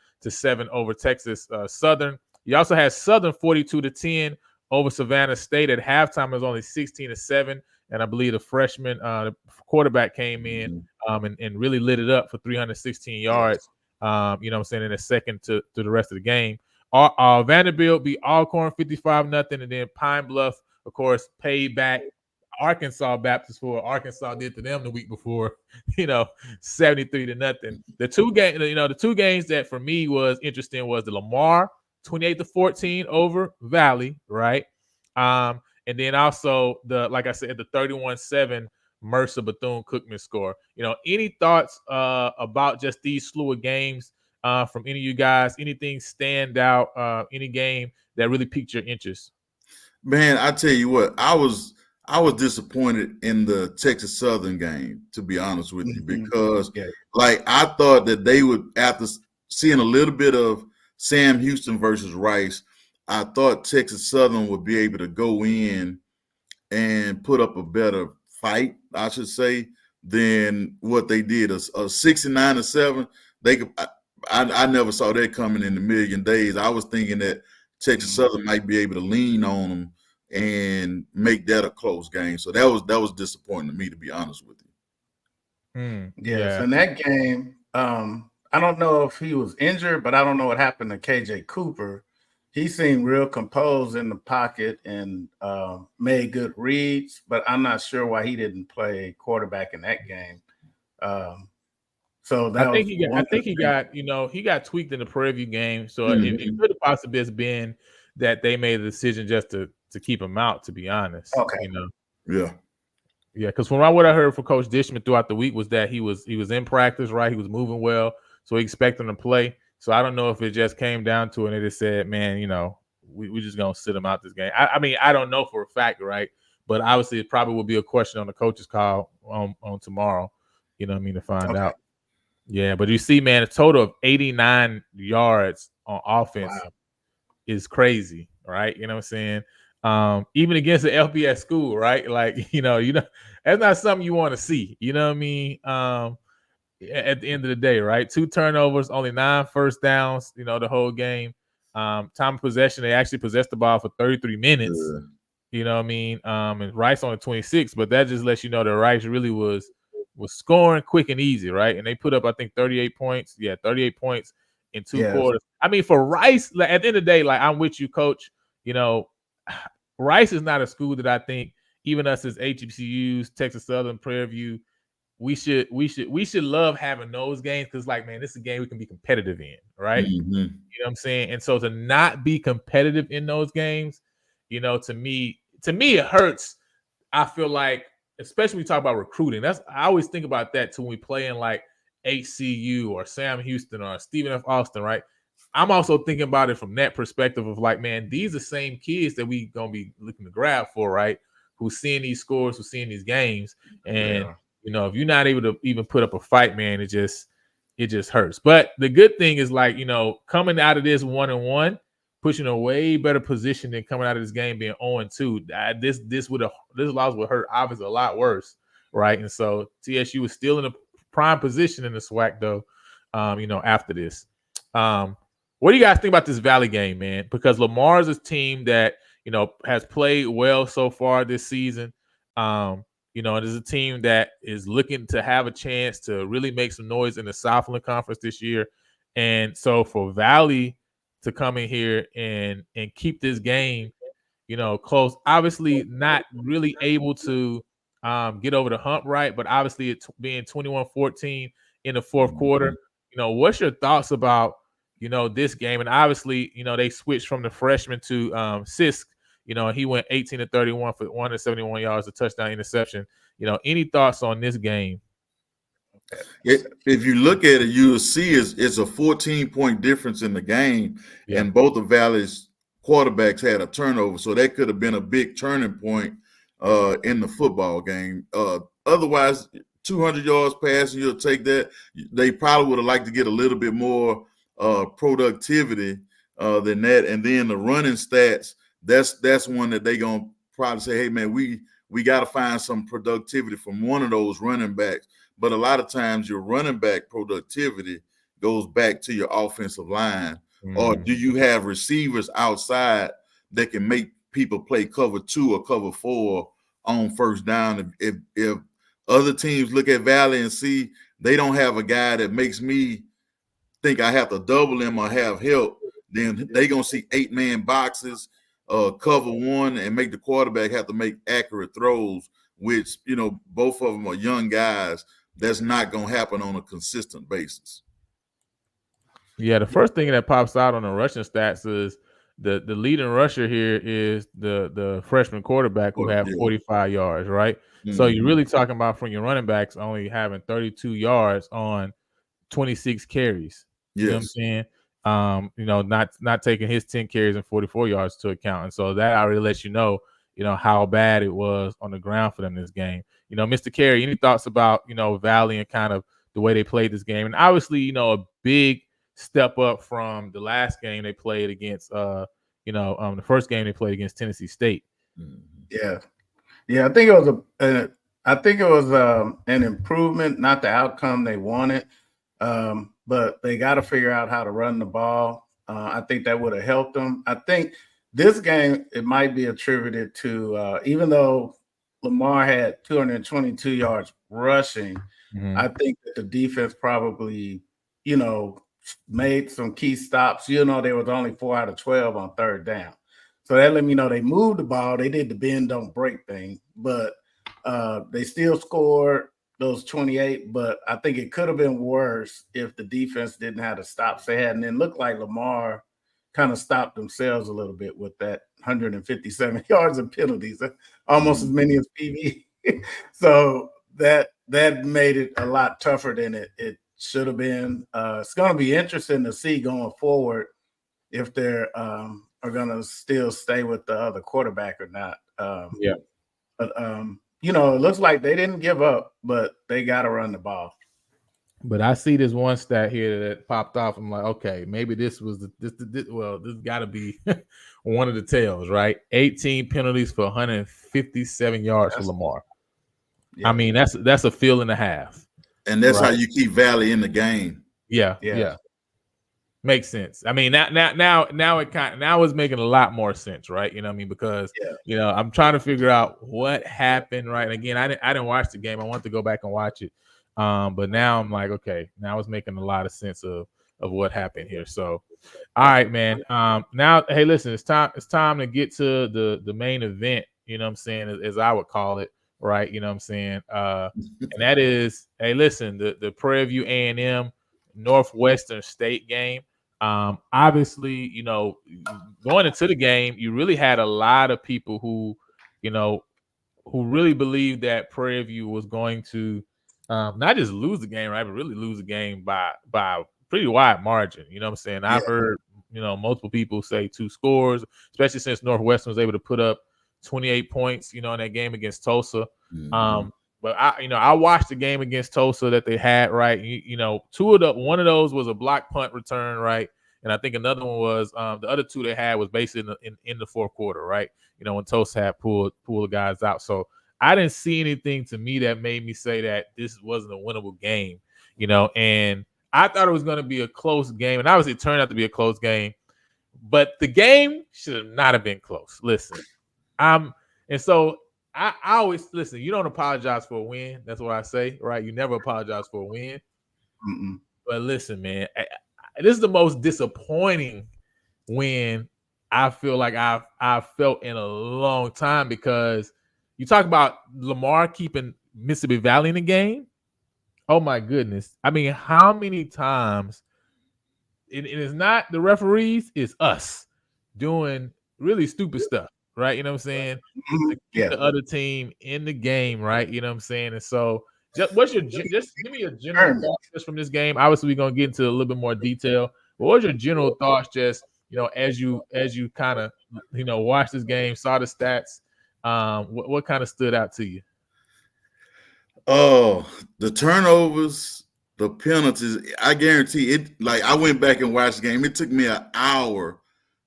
over Texas Southern. You also had Southern 42-10 over Savannah State. At halftime, it was only 16-7, and I believe the freshman the quarterback came in and really lit it up for 316 yards. You know what I'm saying, in a second to the rest of the game. Vanderbilt beat Alcorn 55-0, and then Pine Bluff, of course, paid back Arkansas Baptist for what Arkansas did to them the week before, 73-0. The two games that for me was interesting was the Lamar 28-14 over Valley, right? And then also like I said, the 31-7 Mercer Bethune-Cookman score. Any thoughts about just these slew of games from any of you guys? Anything stand out? Any game that really piqued your interest? Man, I tell you what, I was disappointed in the Texas Southern game, to be honest with you, because like I thought that they would, after seeing a little bit of Sam Houston versus Rice, I thought Texas Southern would be able to go in and put up a better fight, I should say, than what they did. A 69-7, they could. I never saw that coming in a million days. I was thinking that Texas Southern might be able to lean on them and make that a close game. So that was disappointing to me, to be honest with you. Yes, in that game, I don't know if he was injured, but I don't know what happened to KJ Cooper. He seemed real composed in the pocket and made good reads, but I'm not sure why he didn't play quarterback in that game. So that I think he got tweaked in the Prairie game. So it could have possibly been that they made a decision just to keep him out, to be honest. Okay. Yeah. Yeah, because from what I heard from Coach Dishman throughout the week was that he was in practice, right? He was moving well, so he expected him to play. So I don't know if it just came down to it and they just said, man, we just gonna sit him out this game. I mean, I don't know for a fact, right? But obviously it probably will be a question on the coach's call on tomorrow, to find out. Yeah, but you see, man, a total of 89 yards on offense is crazy, right? You know what I'm saying? Even against the FBS school, right? Like, that's not something you want to see. You know what I mean? At the end of the day, right? 2 turnovers, only 9 first downs, the whole game. Time of possession, they actually possessed the ball for 33 minutes. Yeah. You know what I mean? And Rice only 26, but that just lets you know that Rice really was scoring quick and easy, right? And they put up, I think, 38 points. Yeah, 38 points in 2 quarters. I mean, for Rice, like, at the end of the day, like, I'm with you, Coach. Rice is not a school that I think even us as HBCUs, Texas Southern, Prairie View, we should love having those games because, like, man, this is a game we can be competitive in, right? You know what I'm saying? And so to not be competitive in those games, to me it hurts. I feel like, especially when we talk about recruiting, I always think about that too when we play in like HCU or Sam Houston or Stephen F. Austin, right? I'm also thinking about it from that perspective of like, man, these are the same kids that we gonna be looking to grab for, right? Who's seeing these scores, who's seeing these games, and if you're not able to even put up a fight, man, it just hurts. But the good thing is, like, coming out of this 1-1, pushing a way better position than coming out of this game being 0-2. This loss would hurt obviously a lot worse, right? And so TSU was still in a prime position in the SWAC, though. After this, what do you guys think about this Valley game, man? Because Lamar's a team that has played well so far this season. It is a team that is looking to have a chance to really make some noise in the Southland Conference this year, and so for Valley to come in here and keep this game, close. Obviously, not really able to get over the hump, right? But obviously, it's being 21-14 in the fourth quarter. What's your thoughts about this game? And obviously, they switched from the freshman to Sisk. He went 18-31 for 171 yards, a touchdown, interception. Any thoughts on this game? If you look at it, you'll see it's a 14-point difference in the game, and both of Valley's quarterbacks had a turnover, so that could have been a big turning point in the football game. Otherwise, 200 yards passing, you'll take that. They probably would have liked to get a little bit more productivity than that, and then the running stats. That's one that they gonna probably say, hey man, we got to find some productivity from one of those running backs. But a lot of times your running back productivity goes back to your offensive line. Or do you have receivers outside that can make people play cover 2 or cover 4 on first down? If other teams look at Valley and see they don't have a guy that makes me think I have to double him or have help, then they're going to see 8-man boxes, cover 1, and make the quarterback have to make accurate throws, which, both of them are young guys. That's not going to happen on a consistent basis. Yeah, the first thing that pops out on the rushing stats is the leading rusher here is the freshman quarterback who had 45 yards, right? So you're really talking about from your running backs only having 32 yards on 26 carries. You know what I'm saying? Not taking his 10 carries and 44 yards to account. And so that already lets you know how bad it was on the ground for them this game. Mr. Carey, any thoughts about, Valley and kind of the way they played this game? And obviously, a big step up from the last game they played against, the first game they played against Tennessee State. Yeah. I think it was an improvement, not the outcome they wanted, but they got to figure out how to run the ball. I think that would have helped them. I think this game, it might be attributed to even though Lamar had 222 yards rushing, I think that the defense probably, made some key stops. They was only 4 out of 12 on third down. So that let me know they moved the ball. They did the bend, don't break thing, but they still scored those 28. But I think it could have been worse if the defense didn't have the stops they had. And it looked like Lamar kind of stopped themselves a little bit with that 157 yards of penalties, almost as many as PV. So that made it a lot tougher than it should have been. It's going to be interesting to see going forward if they're are going to still stay with the other quarterback or not. But it looks like they didn't give up, but they got to run the ball. But I see this one stat here that popped off. I'm like, okay, maybe this was this got to be one of the tails, right? 18 penalties for 157 yards for Lamar. Yeah. I mean, that's a field and a half. And that's right? How you keep Valley in the game. Yeah. Makes sense. I mean, now it's making a lot more sense, right? You know what I mean? Because I'm trying to figure out what happened, right? And again, I didn't watch the game. I want to go back and watch it. But now I'm like, okay, now it's making a lot of sense of what happened here. So, all right, man. Now, hey, listen, it's time to get to the main event. You know what I'm saying? As I would call it, right? You know what I'm saying? And that is, hey, listen, the Prairie View A&M Northwestern State game. Obviously, going into the game, you really had a lot of people who really believed that Prairie View was going to not just lose the game, right, but really lose the game by a pretty wide margin. You know what I'm saying? I've heard, multiple people say 2 scores, especially since Northwestern was able to put up 28 points, in that game against Tulsa. But I watched the game against Tulsa that they had, right? One of those was a block punt return, right? And I think another one was the other 2 they had was basically in the fourth quarter, right? When Tulsa had pulled the guys out. So I didn't see anything to me that made me say that this wasn't a winnable game, and I thought it was going to be a close game, and obviously it turned out to be a close game, but the game should not have been close. Listen, and so I always listen. You don't apologize for a win. That's what I say, right? You never apologize for a win. But listen, man, this is the most disappointing win I feel like I've felt in a long time, because you talk about Lamar keeping Mississippi Valley in the game. Oh my goodness! I mean, how many times? It is not the referees; it's us doing really stupid stuff. Right, you know what I'm saying? To keep the other team in the game, right? You know what I'm saying? And so, just give me your general thoughts just from this game. Obviously, we're gonna get into a little bit more detail. But what was your general thoughts, just as you kind of watched this game, saw the stats? What kind of stood out to you? Oh, the turnovers, the penalties. I guarantee it. Like, I went back and watched the game. It took me an hour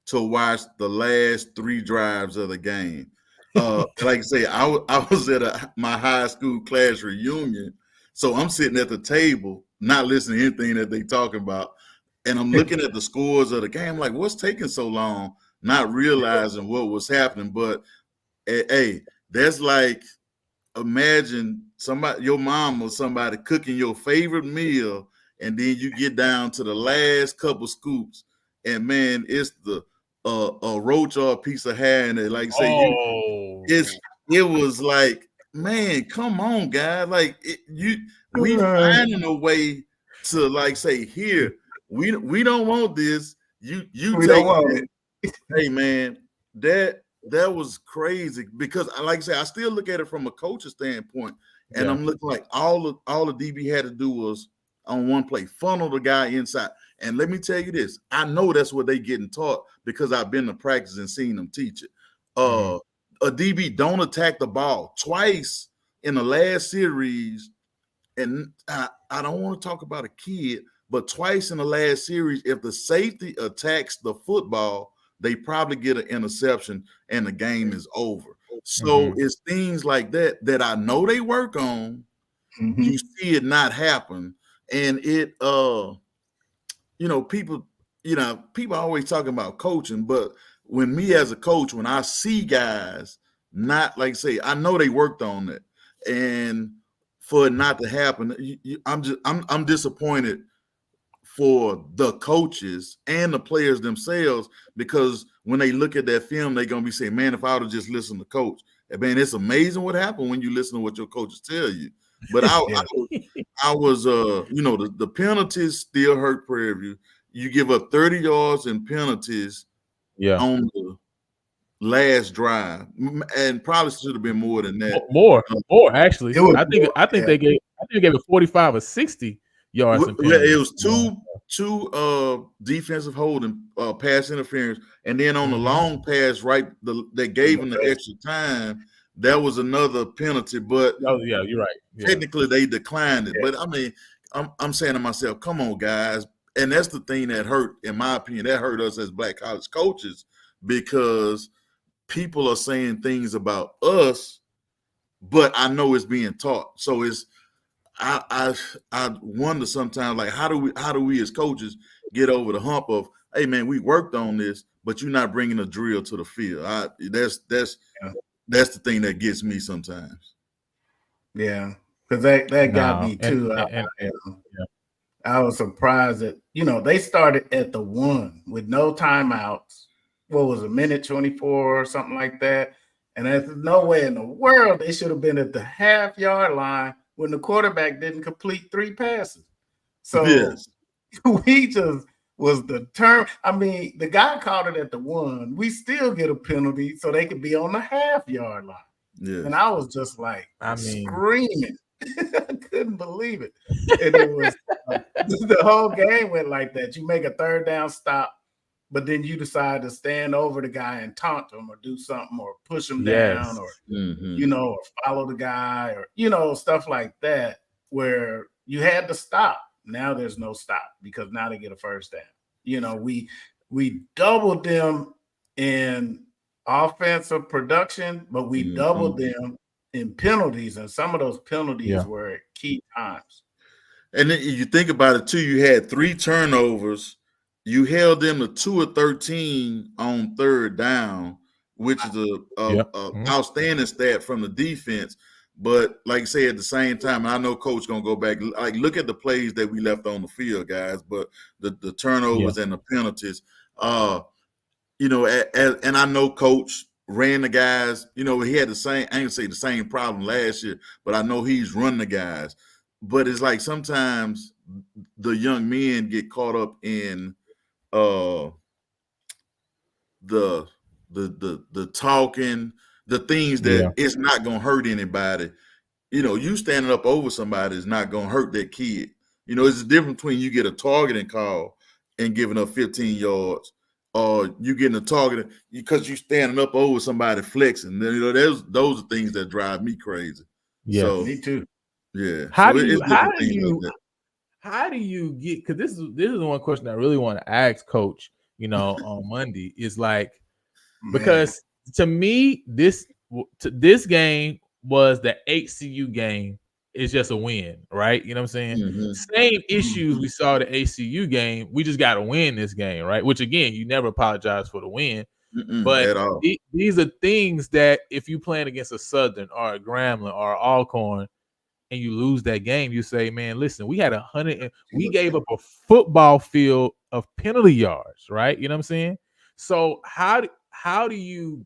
to watch the last 3 drives of the game. Like I say, I was at my high school class reunion, so I'm sitting at the table, not listening to anything that they talking about, and I'm looking at the scores of the game, like, what's taking so long? Not realizing what was happening. But hey, that's like, imagine your mom or somebody cooking your favorite meal, and then you get down to the last couple scoops, and man, it's a roach or a piece of hair in it. Like, say, it was like, man, come on, guys. Like, we finding a way to, like, say, here, we don't want this. You we take it. Hey, man, that was crazy, because, like I say, I still look at it from a coach's standpoint, and I'm looking like all the DB had to do was, on one play, funnel the guy inside. And let me tell you this, I know that's what they getting taught, because I've been to practice and seen them teach it. A DB don't attack the ball. Twice in the last series, and I don't want to talk about a kid, but twice in the last series, if the safety attacks the football, they probably get an interception and the game is over. So it's things like that that I know they work on. You see it not happen, and it people always talking about coaching, but when me as a coach, when I see guys not like say, I know they worked on it, and for it not to happen, I'm disappointed for the coaches and the players themselves, because when they look at that film, they're gonna be saying, "Man, if I would have just listened to coach." And man, it's amazing what happened when you listen to what your coaches tell you. But I was the penalties still hurt Prairie. You give up 30 yards in penalties on the last drive, and probably should have been more than that. More actually. I think they gave it 45 or 60 yards. It was two defensive holding, pass interference, and then on the long pass, right? They gave him the extra time. That was another penalty, but you're right. Technically, they declined it. But I mean, I'm saying to myself, come on, guys. And that's the thing that hurt, in my opinion, that hurt us as Black college coaches, because people are saying things about us, but I know it's being taught. So I wonder sometimes, like, how do we as coaches get over the hump of, hey man, we worked on this, but you're not bringing a drill to the field. That's the thing that gets me sometimes. Yeah, because that got me too. I was surprised that they started at the 1 with no timeouts. What was a minute 24 or something like that? And there's no way in the world they should have been at the half-yard line when the quarterback didn't complete 3 passes. So we just was determined. I mean, the guy caught it at the 1. We still get a penalty so they could be on the half-yard line. Yes. And I was just like, screaming. I couldn't believe it. And it was the whole game went like that. You make a 3rd down stop, but then you decide to stand over the guy and taunt him or do something or push him down or, or follow the guy or, stuff like that, where you had to stop. Now there's no stop because now they get a 1st down. We doubled them in offensive production, but we doubled them in penalties, and some of those penalties were at key times. And then you think about it too, you had 3 turnovers. You held them to 2 of 13 on 3rd down, which is a outstanding stat from the defense. But like I say, at the same time, I know Coach gonna go back. Like, look at the plays that we left on the field, guys. But the turnovers and the penalties, and I know Coach ran the guys. He had the same. I ain't gonna say the same problem last year, but I know he's run the guys. But it's like sometimes the young men get caught up in the talking, the things that it's not gonna hurt anybody. You standing up over somebody is not gonna hurt that kid. It's a difference between you get a targeting call and giving up 15 yards, or you getting a target because you standing up over somebody flexing. Those are things that drive me crazy. Yeah, so, me too. Yeah. How do you get? Because this is one question I really want to ask Coach. On Monday is like, because to me this game was the HCU game. It's just a win, right? You know what I'm saying? Same issues we saw the ACU game. We just got to win this game, right? Which again, you never apologize for the win. But these are things that if you playing against a Southern or a Grambling or an Alcorn and you lose that game, you say, man, listen, we had 100 and we gave up a football field of penalty yards, right? You know what I'm saying? So how do you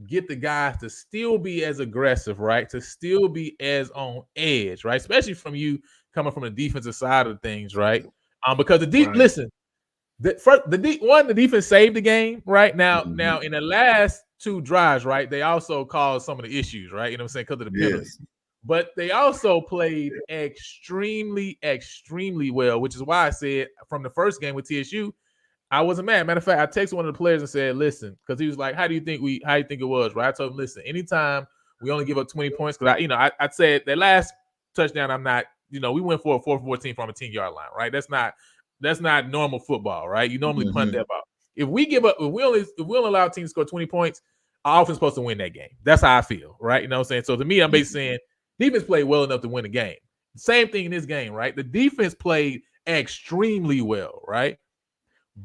get the guys to still be as aggressive, right? To still be as on edge, right? Especially from you coming from the defensive side of things, right? Because the listen, the defense saved the game, right? Now in the last 2 drives, right? They also caused some of the issues, right? You know what I'm saying? Because of the penalties. But they also played extremely, extremely well, which is why I said from the first game with TSU, I wasn't mad. Matter of fact, I texted one of the players and said, listen, because he was like, how do you think it was? Right? I told him, listen, anytime we only give up 20 points, because I said that last touchdown, I'm not, we went for a 4-14 from a 10-yard line, right? That's not, That's not normal football, right? You normally punt that ball. If we give up, if we only allow teams to score 20 points, our offense is supposed to win that game. That's how I feel, right? You know what I'm saying? So to me, I'm basically saying defense played well enough to win the game. Same thing in this game, right? The defense played extremely well, right?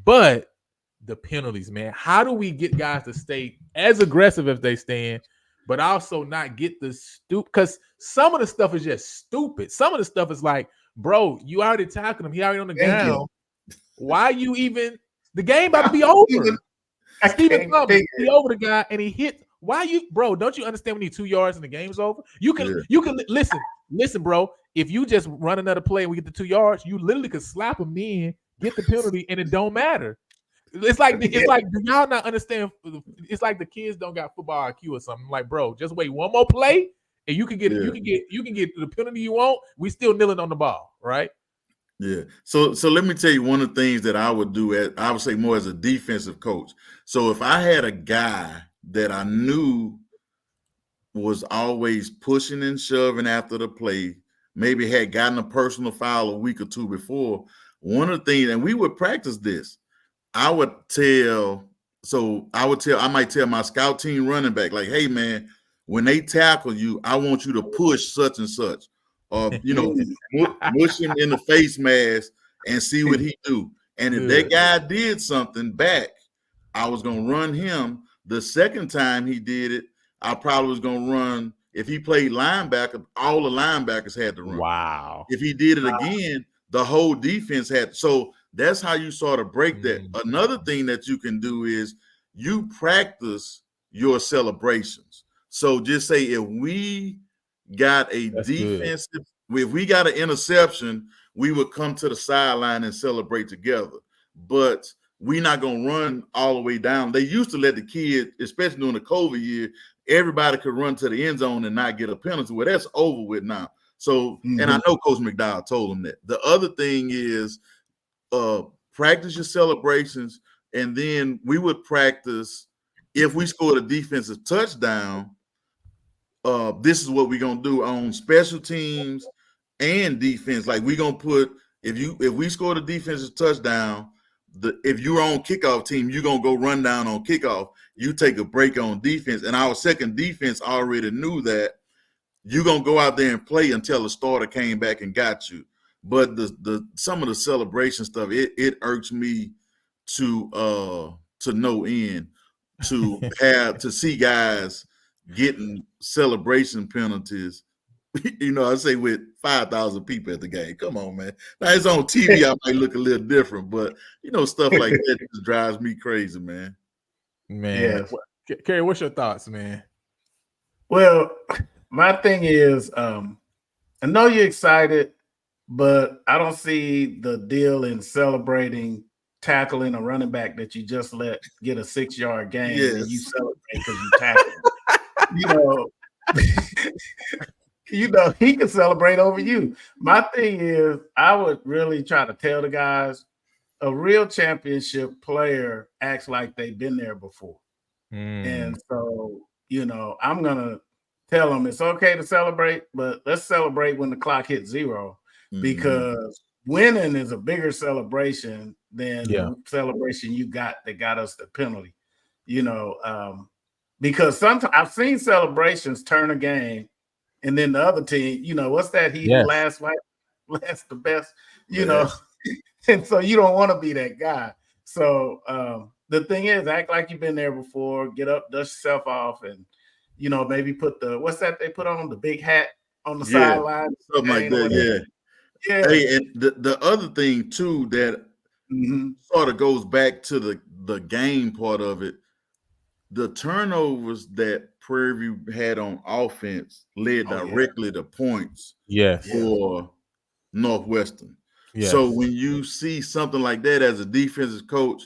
But the penalties, man. How do we get guys to stay as aggressive as they stand, but also not get the stupid? Because some of the stuff is just stupid. Some of the stuff is like, bro, you already tackled him. He already on the ground. Why you even? The game about to be over. Stephen Thomas, he over the guy and he hit. Why you, bro? Don't you understand when you're 2 yards and the game's over? You can listen, bro. If you just run another play and we get the 2 yards, you literally could slap him in, get the penalty, and it don't matter. It's like do y'all not understand? It's like the kids don't got football IQ or something. Like, bro, just wait one more play and you can get the penalty you want. We still kneeling on the ball, right? Yeah. So let me tell you one of the things that I would do I would say more as a defensive coach. So if I had a guy that I knew was always pushing and shoving after the play, maybe had gotten a personal foul a week or two before, one of the things, and we would practice this, I might tell my scout team running back, like, hey man, when they tackle you, I want you to push such and such. Or, mush him in the face mask and see what he do. And if that guy did something back, I was going to run him. The second time he did it, I probably was going to run. If he played linebacker, all the linebackers had to run. Wow. If he did it again, the whole defense had. So that's how you sort of break that. Another thing that you can do is you practice your celebrations. So just say if we got if we got an interception, we would come to the sideline and celebrate together. But we're not going to run all the way down. They used to let the kids, especially during the COVID year, everybody could run to the end zone and not get a penalty. Well, that's over with now. So, and I know Coach McDowell told them that. The other thing is practice your celebrations, and then we would practice if we scored a defensive touchdown, this is what we're gonna do on special teams and defense. Like we're gonna put if we score the defensive touchdown, if you're on kickoff team, you're gonna go run down on kickoff. You take a break on defense, and our second defense already knew that you're gonna go out there and play until the starter came back and got you. But the some of the celebration stuff, it irks me to no end to see guys getting celebration penalties, I say with 5,000 people at the game. Come on, man. Now it's on TV, I might look a little different, but stuff like that just drives me crazy, man. Man, yes. Kerry, what's your thoughts, man? Well, my thing is, I know you're excited, but I don't see the deal in celebrating tackling a running back that you just let get a 6-yard gain and you celebrate because you tackled him. He can celebrate over you. My thing is, I would really try to tell the guys, a real championship player acts like they've been there before. And so, I'm going to tell them it's okay to celebrate, but let's celebrate when the clock hits 0, because winning is a bigger celebration than the celebration you got that got us the penalty, because sometimes I've seen celebrations turn a game, and then the other team, what's that? He last the best, and so you don't want to be that guy. So the thing is, act like you've been there before. Get up, dust yourself off, and maybe put what's that they put on, the big hat on the sideline, something like that. Yeah. Hey, and the other thing too that sort of goes back to the game part of it. The turnovers that Prairie had on offense led directly to points for Northwestern. Yes. So when you see something like that as a defensive coach,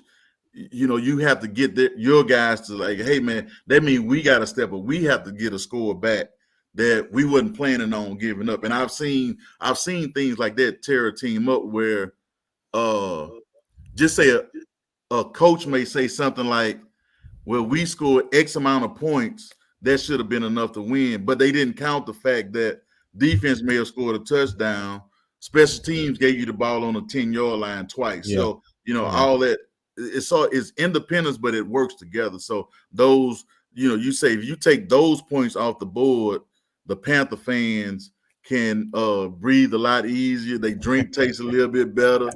you have to get your guys to like, hey, man, that means we got to step up. We have to get a score back that we wasn't planning on giving up. And I've seen things like that tear a team up where just say a coach may say something like, well, we scored X amount of points. That should have been enough to win. But they didn't count the fact that defense may have scored a touchdown. Special teams gave you the ball on the 10-yard line twice. Yeah. So, all that it's independence, but it works together. So those, you say if you take those points off the board, the Panther fans can breathe a lot easier. They drink tastes a little bit better.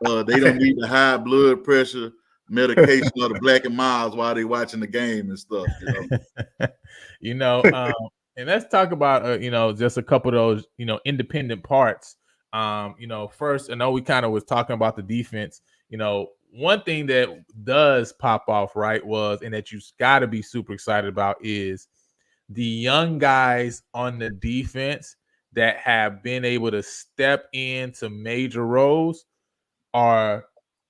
They don't need the high blood pressure medication or the Black and Miles while they watching the game and stuff. And let's talk about just a couple of those independent parts. First, I know we kind of was talking about the defense. One thing that does pop off, right, and that you got to be super excited about is the young guys on the defense that have been able to step into major roles are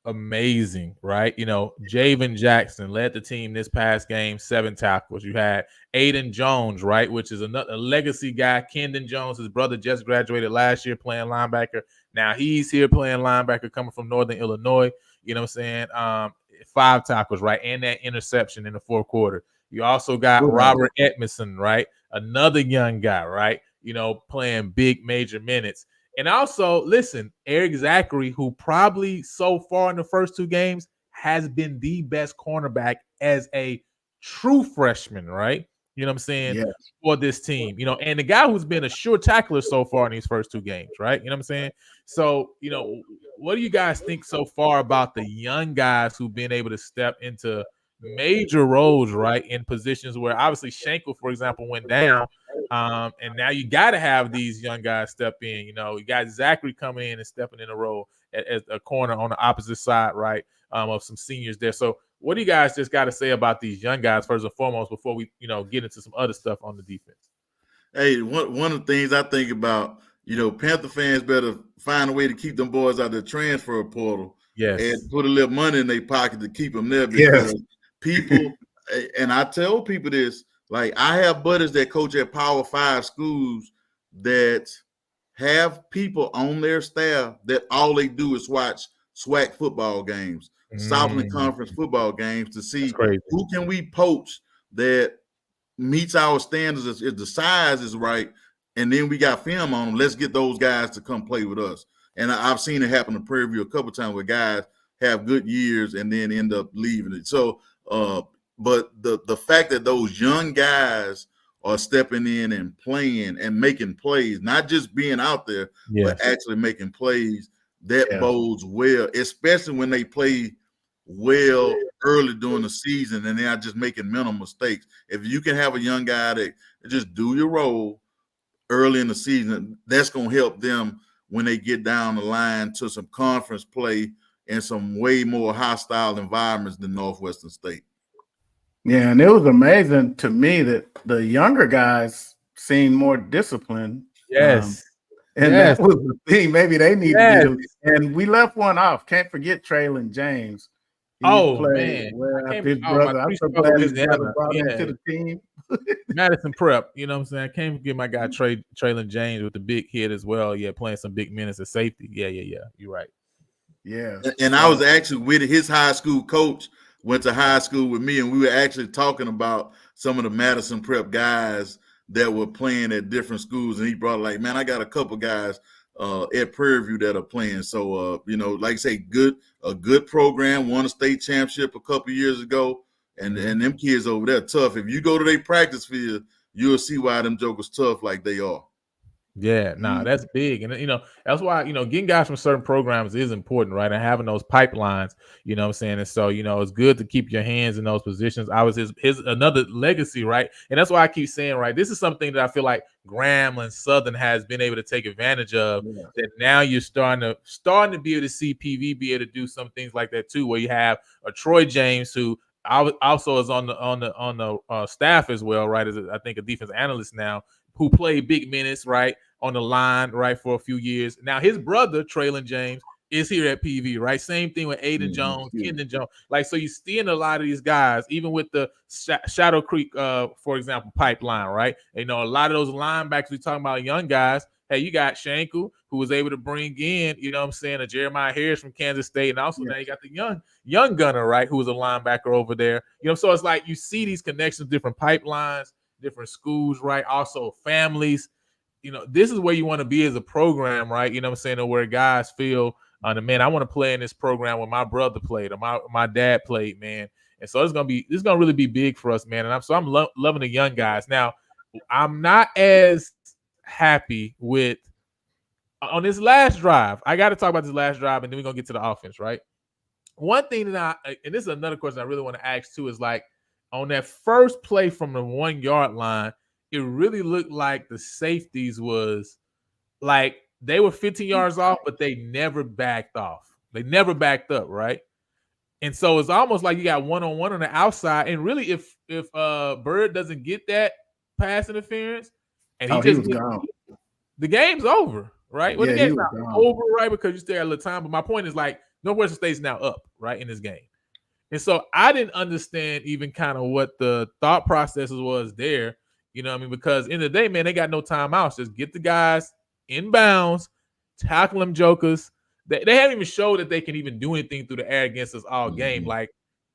amazing, right? Javen Jackson led the team this past game, 7 tackles. You had Aiden Jones, right, which is a legacy guy. Kendon Jones, his brother, just graduated last year playing linebacker. Now he's here playing linebacker coming from Northern Illinois. You know what I'm saying? 5 tackles, right, and that interception in the fourth quarter. You also got Robert Edmondson, right, another young guy, right, playing big major minutes. And also, listen, Eric Zachary, who probably so far in the first 2 games has been the best cornerback as a true freshman, right? You know what I'm saying? Yes. For this team, and the guy who's been a sure tackler so far in these first 2 games, right? You know what I'm saying? So, what do you guys think so far about the young guys who've been able to step into major roles, right, in positions where obviously Schenkel, for example, went down. And now you got to have these young guys step in. You got Zachary coming in and stepping in a role as a corner on the opposite side, right, of some seniors there. So what do you guys just got to say about these young guys first and foremost before we, get into some other stuff on the defense? Hey, one of the things I think about, Panther fans better find a way to keep them boys out of the transfer portal. Yes. And put a little money in their pocket to keep them there because people, and I tell people this, like I have buddies that coach at Power 5 schools that have people on their staff that all they do is watch SWAC football games, Southland Conference football games to see who can we poach that meets our standards if the size is right, and then we got film on them. Let's get those guys to come play with us. And I've seen it happen in Prairie View a couple of times where guys have good years and then end up leaving it. So, but the fact that those young guys are stepping in and playing and making plays, not just being out there, but actually making plays, that bodes well, especially when they play well early during the season and they're not just making minimal mistakes. If you can have a young guy that just do your role early in the season, that's going to help them when they get down the line to some conference play and some way more hostile environments than Northwestern State. Yeah, and it was amazing to me that the younger guys seemed more disciplined. Yes. That was the thing. Maybe they need to be. And we left one off. Can't forget Traylon James. Man. Well, his brother. I'm so glad his brother brought him to the team. Madison Prep, you know what I'm saying? I can't forget my guy Traylon James with the big hit as well. Yeah, playing some big minutes at safety. Yeah. You're right. Yeah. And I was actually with his high school coach, went to high school with me, and we were actually talking about some of the Madison Prep guys that were playing at different schools. And he brought like, man, I got a couple guys at Prairie View that are playing. So, like I say, a good program, won a state championship a couple years ago. And them kids over there tough. If you go to their practice field, you'll see why them jokers tough like they are. Yeah, that's big. And, that's why, getting guys from certain programs is important, right? And having those pipelines, you know what I'm saying? And so, it's good to keep your hands in those positions. I was his another legacy, right? And that's why I keep saying, right, this is something that I feel like Graham and Southern has been able to take advantage of, that now you're starting to be able to see PV be able to do some things like that too, where you have a Troy James who also is on the staff as well, right? As I think a defense analyst now, who played big minutes, right, on the line, right, for a few years. Now his brother Traylon James is here at PV, right? Same thing with Aiden Jones, Kendon Jones. Like, so you're seeing a lot of these guys, even with the Shadow Creek, for example, pipeline, right? A lot of those linebackers we talking about, young guys. Hey, you got Schenkel, who was able to bring in, a Jeremiah Harris from Kansas State, and also now you got the young gunner, right, who was a linebacker over there. So it's like you see these connections, different pipelines, different schools, right? Also families. this is where you want to be as a program, right? You know what I'm saying? Or where guys feel, man, I want to play in this program where my brother played or my dad played, man. And so it's gonna really be big for us, man. And I'm loving the young guys. Now, I'm not as happy with on this last drive. I got to talk about this last drive, and then we're gonna get to the offense, right? One thing that and this is another question I really want to ask too, is like on that first play from the 1 yard line, it really looked like the safeties was like they were 15 yards off, but they never backed off. They never backed up, right? And so it's almost like you got one-on-one on the outside. And really, if Bird doesn't get that pass interference and he was gone, the game's over, right? Well, yeah, the game's not over, right? Because you still got a little time. But my point is, like, Northwestern State's now up, right, in this game. And so I didn't understand even kind of what the thought processes was there. You know what I mean? Because in the day, man, they got no timeouts. Just get the guys in bounds, tackle them jokers. They haven't even showed that they can even do anything through the air against us all game. Like,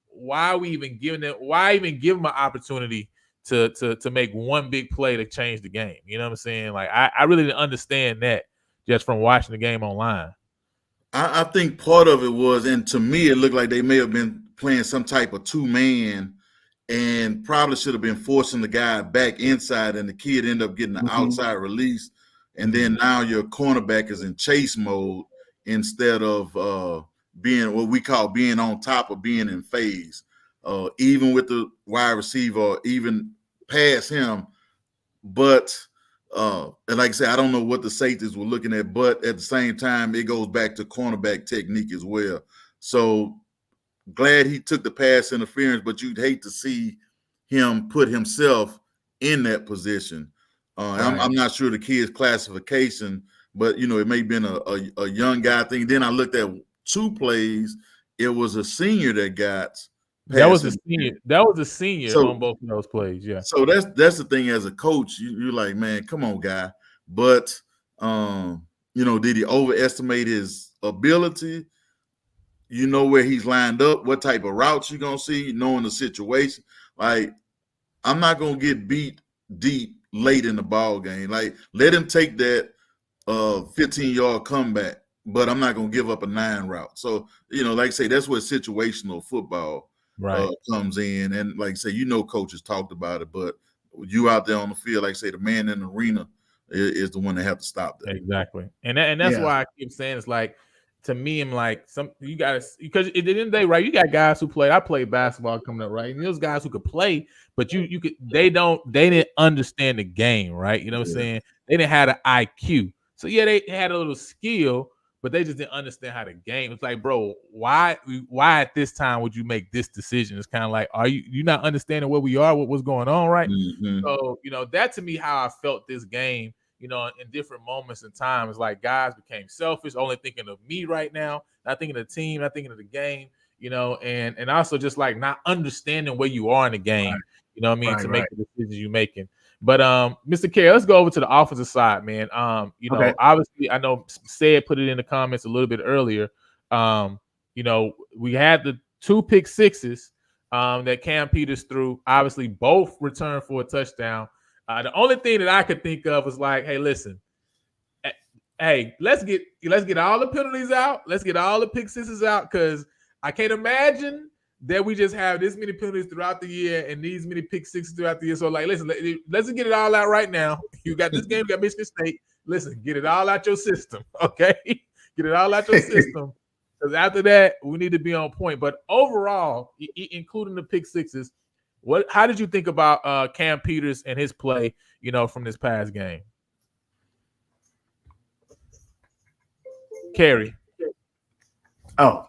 why are we even giving them? Why even give them an opportunity to make one big play to change the game? You know what I'm saying? Like, I really didn't understand that just from watching the game online. I think part of it was, and to me, it looked like they may have been playing some type of 2-man and probably should have been forcing the guy back inside, and the kid ended up getting the outside release. And then now your cornerback is in chase mode instead of being what we call being on top or being in phase. Even with the wide receiver, even past him. But and like I said, I don't know what the safeties were looking at, but at the same time, it goes back to cornerback technique as well. So glad he took the pass interference, but you'd hate to see him put himself in that position. Right. I'm not sure the kid's classification, but it may have been a young guy thing. Then I looked at 2 plays. It was a senior that got. That was a senior. That was a senior on both of those plays. Yeah. So that's the thing. As a coach, you're like, man, come on, guy. But did he overestimate his ability? You know where he's lined up, what type of routes you're gonna see, knowing the situation. Like, I'm not gonna get beat deep late in the ball game. Like, let him take that 15-yard comeback, but I'm not gonna give up a 9 route. So, like I say, that's where situational football comes in. And like I say, coaches talked about it, but you out there on the field, like I say, the man in the arena is the one that have to stop that. Exactly. And that's why I keep saying, it's like, to me, I'm like, you gotta, because at the end of the day, right, you got guys who play. I played basketball coming up, right? And those guys who could play, but you could, they didn't understand the game, right? You know what I'm saying? They didn't have an IQ. So yeah, they had a little skill, but they just didn't understand how the game. It's like, bro, why at this time would you make this decision? It's kind of like, are you not understanding where we are, what's going on, right? So, that to me, how I felt this game, in different moments and times, like guys became selfish, only thinking of me right now, not thinking of the team, not thinking of the game, and also just like not understanding where you are in the game, you know what I mean, to make the decisions you're making. But Mr. Carey, let's go over to the offensive side, man. Obviously, I know Said put it in the comments a little bit earlier. We had the 2 pick sixes that Cam Peters threw. Obviously, both returned for a touchdown. The only thing that I could think of was like, hey, listen, hey, let's get all the penalties out. Let's get all the pick sixes out, because I can't imagine that we just have this many penalties throughout the year and these many pick sixes throughout the year. So, like, listen, let's get it all out right now. You got this game, you got Michigan State. Listen, get it all out your system, okay? Get it all out your system, because after that, we need to be on point. But overall, including the pick sixes, how did you think about Cam Peters and his play, from this past game? Carey. Oh,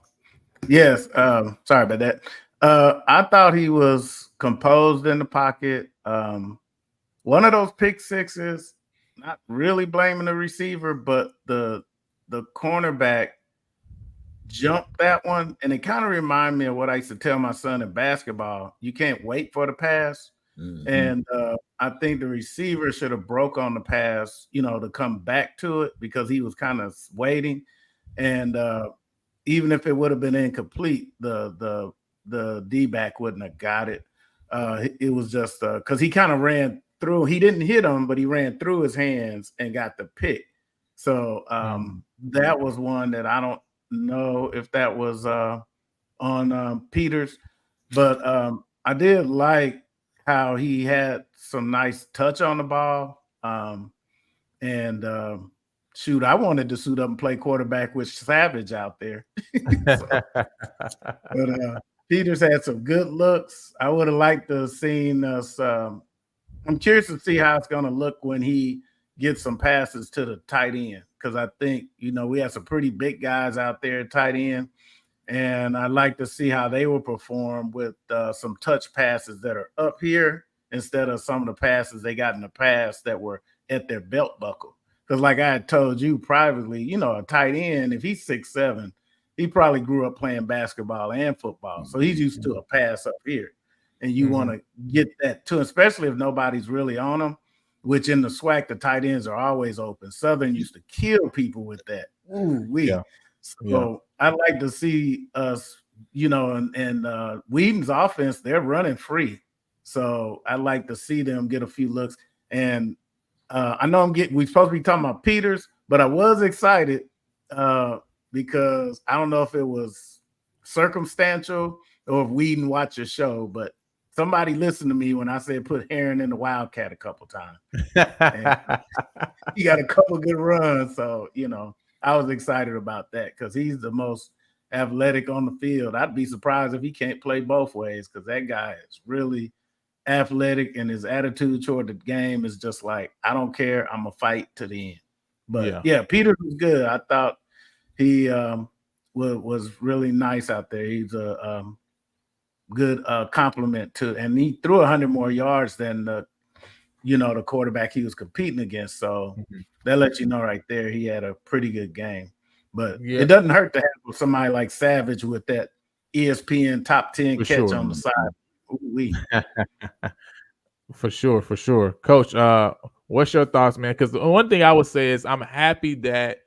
yes. Sorry about that. I thought he was composed in the pocket. One of those pick sixes, not really blaming the receiver, but the cornerback jumped that one, and it kind of reminded me of what I used to tell my son in basketball: you can't wait for the pass. And I think the receiver should have broke on the pass, to come back to it, because he was kind of waiting. And even if it would have been incomplete, the D-back wouldn't have got it. It was just because he kind of ran through. He didn't hit him, but he ran through his hands and got the pick. So that was one that I don't know if that was on Peters, but I did like how he had some nice touch on the ball. Shoot, I wanted to suit up and play quarterback with Savage out there. But Peters had some good looks. I would have liked to have seen us. I'm curious to see how it's going to look when he gets some passes to the tight end, because I think, we have some pretty big guys out there at tight end, and I'd like to see how they will perform with some touch passes that are up here instead of some of the passes they got in the past that were at their belt buckle. Because like I had told you privately, a tight end, if he's 6'7", he probably grew up playing basketball and football. So he's used to a pass up here. And you want to get that too, especially if nobody's really on him, which in the SWAC, the tight ends are always open. Southern used to kill people with that. So I'd like to see us, and Whedon's offense, they're running free. So I'd like to see them get a few looks. And I know we're supposed to be talking about Peters, but I was excited because I don't know if it was circumstantial or if Whedon watched your show, but somebody listened to me when I said put Heron in the Wildcat a couple times. He got a couple good runs. So, I was excited about that because he's the most athletic on the field. I'd be surprised if he can't play both ways, because that guy is really athletic, and his attitude toward the game is just like, I don't care, I'm a fight to the end. But yeah, Peters was good. I thought he was really nice out there. He's a good compliment to, and he threw 100 more yards than the quarterback he was competing against. So that lets you know right there he had a pretty good game. But it doesn't hurt to have somebody like Savage with that ESPN top 10 catch on the side. For sure. Coach, what's your thoughts, man? Because the one thing I would say is I'm happy that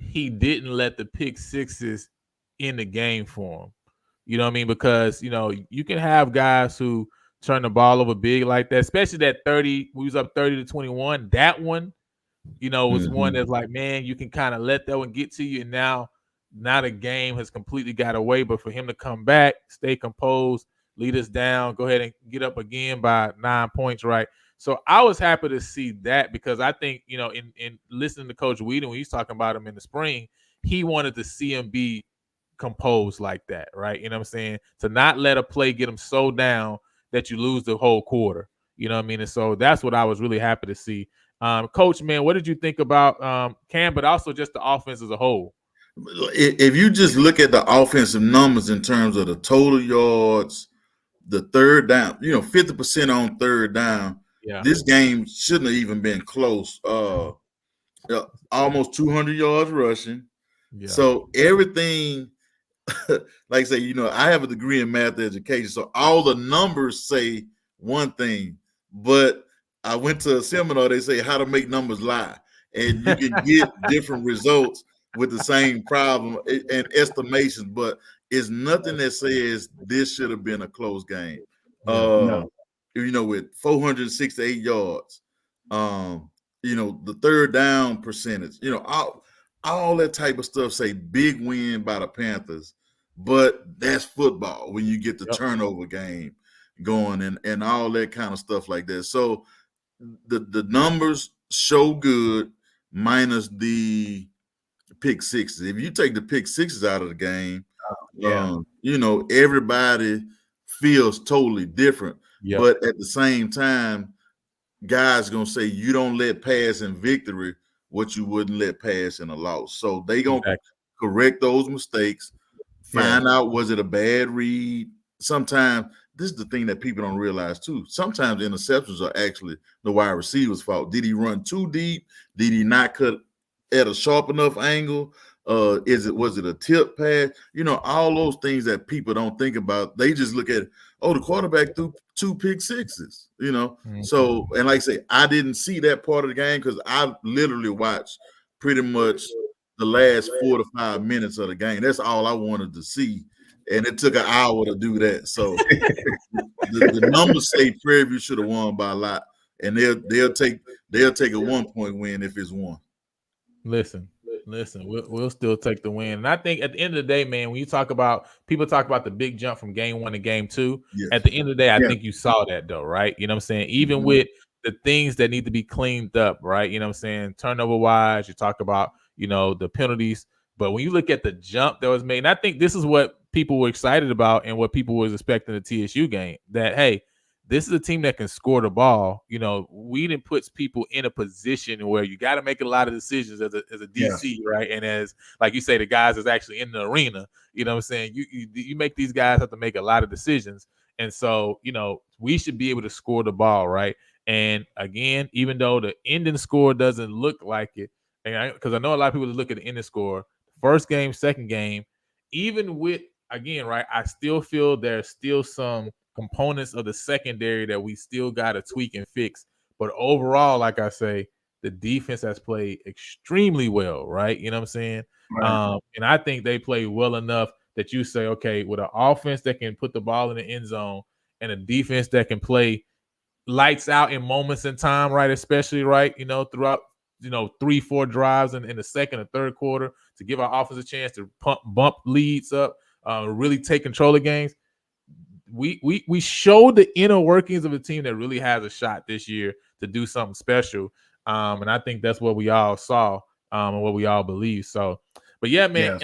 he didn't let the pick sixes in the game for him. You know what I mean? Because, you can have guys who turn the ball over big like that, especially that 30, we was up 30-21. That one, was one that's like, man, you can kind of let that one get to you. And now the game has completely got away. But for him to come back, stay composed, lead us down, go ahead and get up again by 9 points, right? So I was happy to see that, because I think, in listening to Coach Whedon when he's talking about him in the spring, he wanted to see him be composed like that, right? You know what I'm saying? To not let a play get him so down that you lose the whole quarter. You know what I mean? And so that's what I was really happy to see. Coach, man, what did you think about Cam, but also just the offense as a whole? If you just look at the offensive numbers in terms of the total yards, the third down, 50% on third down. Yeah. This game shouldn't have even been close. Almost 200 yards rushing. Yeah. So everything, like I say, I have a degree in math education, so all the numbers say one thing, but I went to a seminar, they say how to make numbers lie, and you can get different results with the same problem and estimations, but it's nothing that says this should have been a close game. No. With 468 yards, the third down percentage, all that type of stuff say big win by the Panthers, but that's football when you get the turnover game going and all that kind of stuff like that. So the numbers show good minus the pick sixes. If you take the pick sixes out of the game, everybody feels totally different. Yep. But at the same time, guys gonna say you don't let pass in victory what you wouldn't let pass in a loss. So they gonna correct those mistakes, find out was it a bad read. Sometimes this is the thing that people don't realize too. Sometimes interceptions are actually the wide receiver's fault. Did he run too deep? Did he not cut at a sharp enough angle? Was it a tip pass? All those things that people don't think about. They just look at, the quarterback threw 2 pick sixes, So, and like I say, I didn't see that part of the game because I literally watched pretty much the last 4 to 5 minutes of the game. That's all I wanted to see. And it took an hour to do that. So the numbers say Prairie should have won by a lot. and they'll take a 1-point win if it's one. Listen, we'll still take the win. And I think at the end of the day, man, when you talk about people talk about the big jump from game 1 to game 2, Yes. at the end of the day, I think you saw that though, right? You know what I'm saying? Even with the things that need to be cleaned up, right? You know what I'm saying? Turnover wise, you talk about, the penalties. But when you look at the jump that was made, and I think this is what people were excited about and what people was expecting the TSU game, that hey, this is a team that can score the ball. Whedon puts people in a position where you got to make a lot of decisions as a DC, right? And as, like you say, the guys that's actually in the arena, you know what I'm saying? You make these guys have to make a lot of decisions. And so, we should be able to score the ball, right? And again, even though the ending score doesn't look like it, and because I know a lot of people look at the ending score, first game, second game, even with, again, right, I still feel there's still some components of the secondary that we still got to tweak and fix. But overall, like I say, the defense has played extremely well, right? You know what I'm saying? Right. And I think they play well enough that you say, okay, with an offense that can put the ball in the end zone and a defense that can play lights out in moments in time, right? Especially, right, throughout, 3-4 drives in the second or third quarter to give our offense a chance to bump leads up, really take control of games. We showed the inner workings of a team that really has a shot this year to do something special. And I think that's what we all saw, and what we all believe. So, but yeah, man,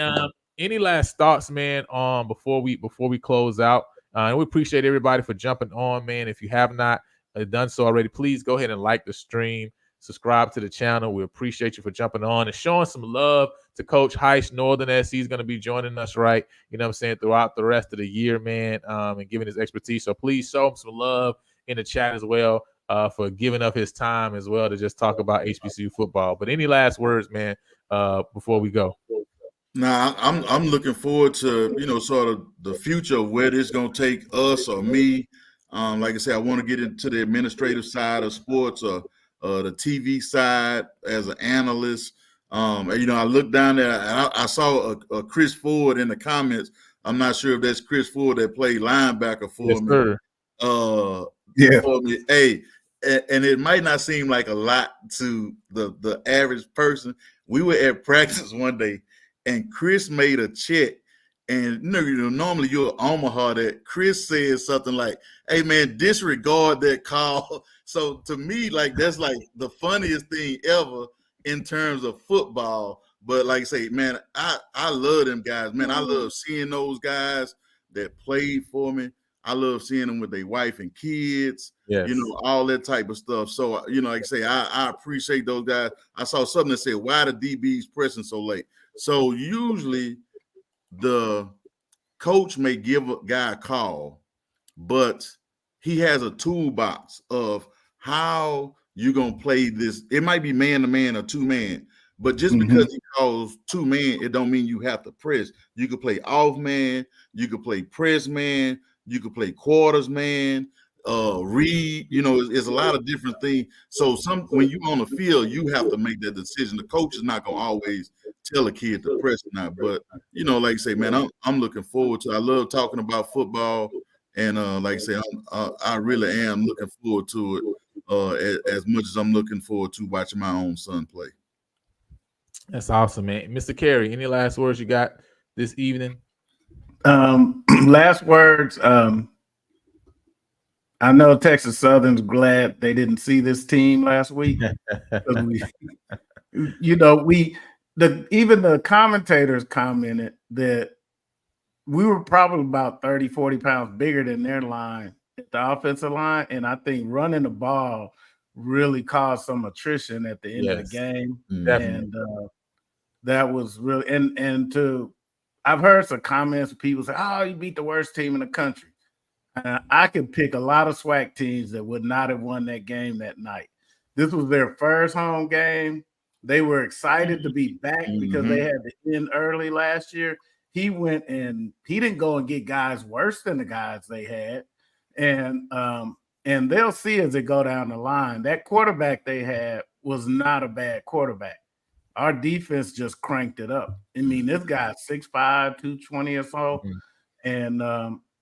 any last thoughts, man, before we close out? And we appreciate everybody for jumping on, man. If you have not done so already, please go ahead and like the stream, subscribe to the channel. We appreciate you for jumping on and showing some love to Coach Heist Northern, as he's going to be joining us, right? You know what I'm saying, throughout the rest of the year, man, and giving his expertise. So please show him some love in the chat as well, for giving up his time as well to just talk about HBCU football. But any last words, man, before we go? Now, I'm looking forward to, sort of the future of where this is going to take us or me. Like I said, I want to get into the administrative side of sports, or the TV side as an analyst. I looked down there and I saw a Chris Ford in the comments. I'm not sure if that's Chris Ford that played linebacker for me. Sir. For me. Hey, and it might not seem like a lot to the average person. We were at practice one day, and Chris made a check. And normally you're Omaha that Chris says something like, "Hey man, disregard that call." So to me, like, that's like the funniest thing ever in terms of football. But like I say, man, I love them guys, man. I love seeing those guys that played for me. I love seeing them with their wife and kids, Yes. all that type of stuff. So, like I say, I appreciate those guys. I saw something that said, "Why the DBs pressing so late?" So usually the coach may give a guy a call, but he has a toolbox of how you're going to play this. It might be man-to-man or two-man, but just because he calls two-man, it don't mean you have to press. You could play off-man, you could play press-man, you could play quarters-man, read, it's a lot of different things. So when you're on the field, you have to make that decision. The coach is not going to always tell a kid to press or not, but like I say, man, I'm looking forward to it. I love talking about football, and like I say, I really am looking forward to it as much as I'm looking forward to watching my own son play. That's awesome, man. Mr. Carey, any last words you got this evening? Last words. I know Texas Southern's glad they didn't see this team last week. Even the commentators commented that we were probably about 30, 40 pounds bigger than their line at the offensive line. And I think running the ball really caused some attrition at the end of the game. Definitely. And that was really, I've heard some comments of people say, "Oh, you beat the worst team in the country." I could pick a lot of SWAC teams that would not have won that game that night. This was their first home game. They were excited to be back because they had to end early last year. He went and he didn't go and get guys worse than the guys they had. And they'll see as they go down the line, that quarterback they had was not a bad quarterback. Our defense just cranked it up. I mean, this guy's 6'5", 220 or so. And,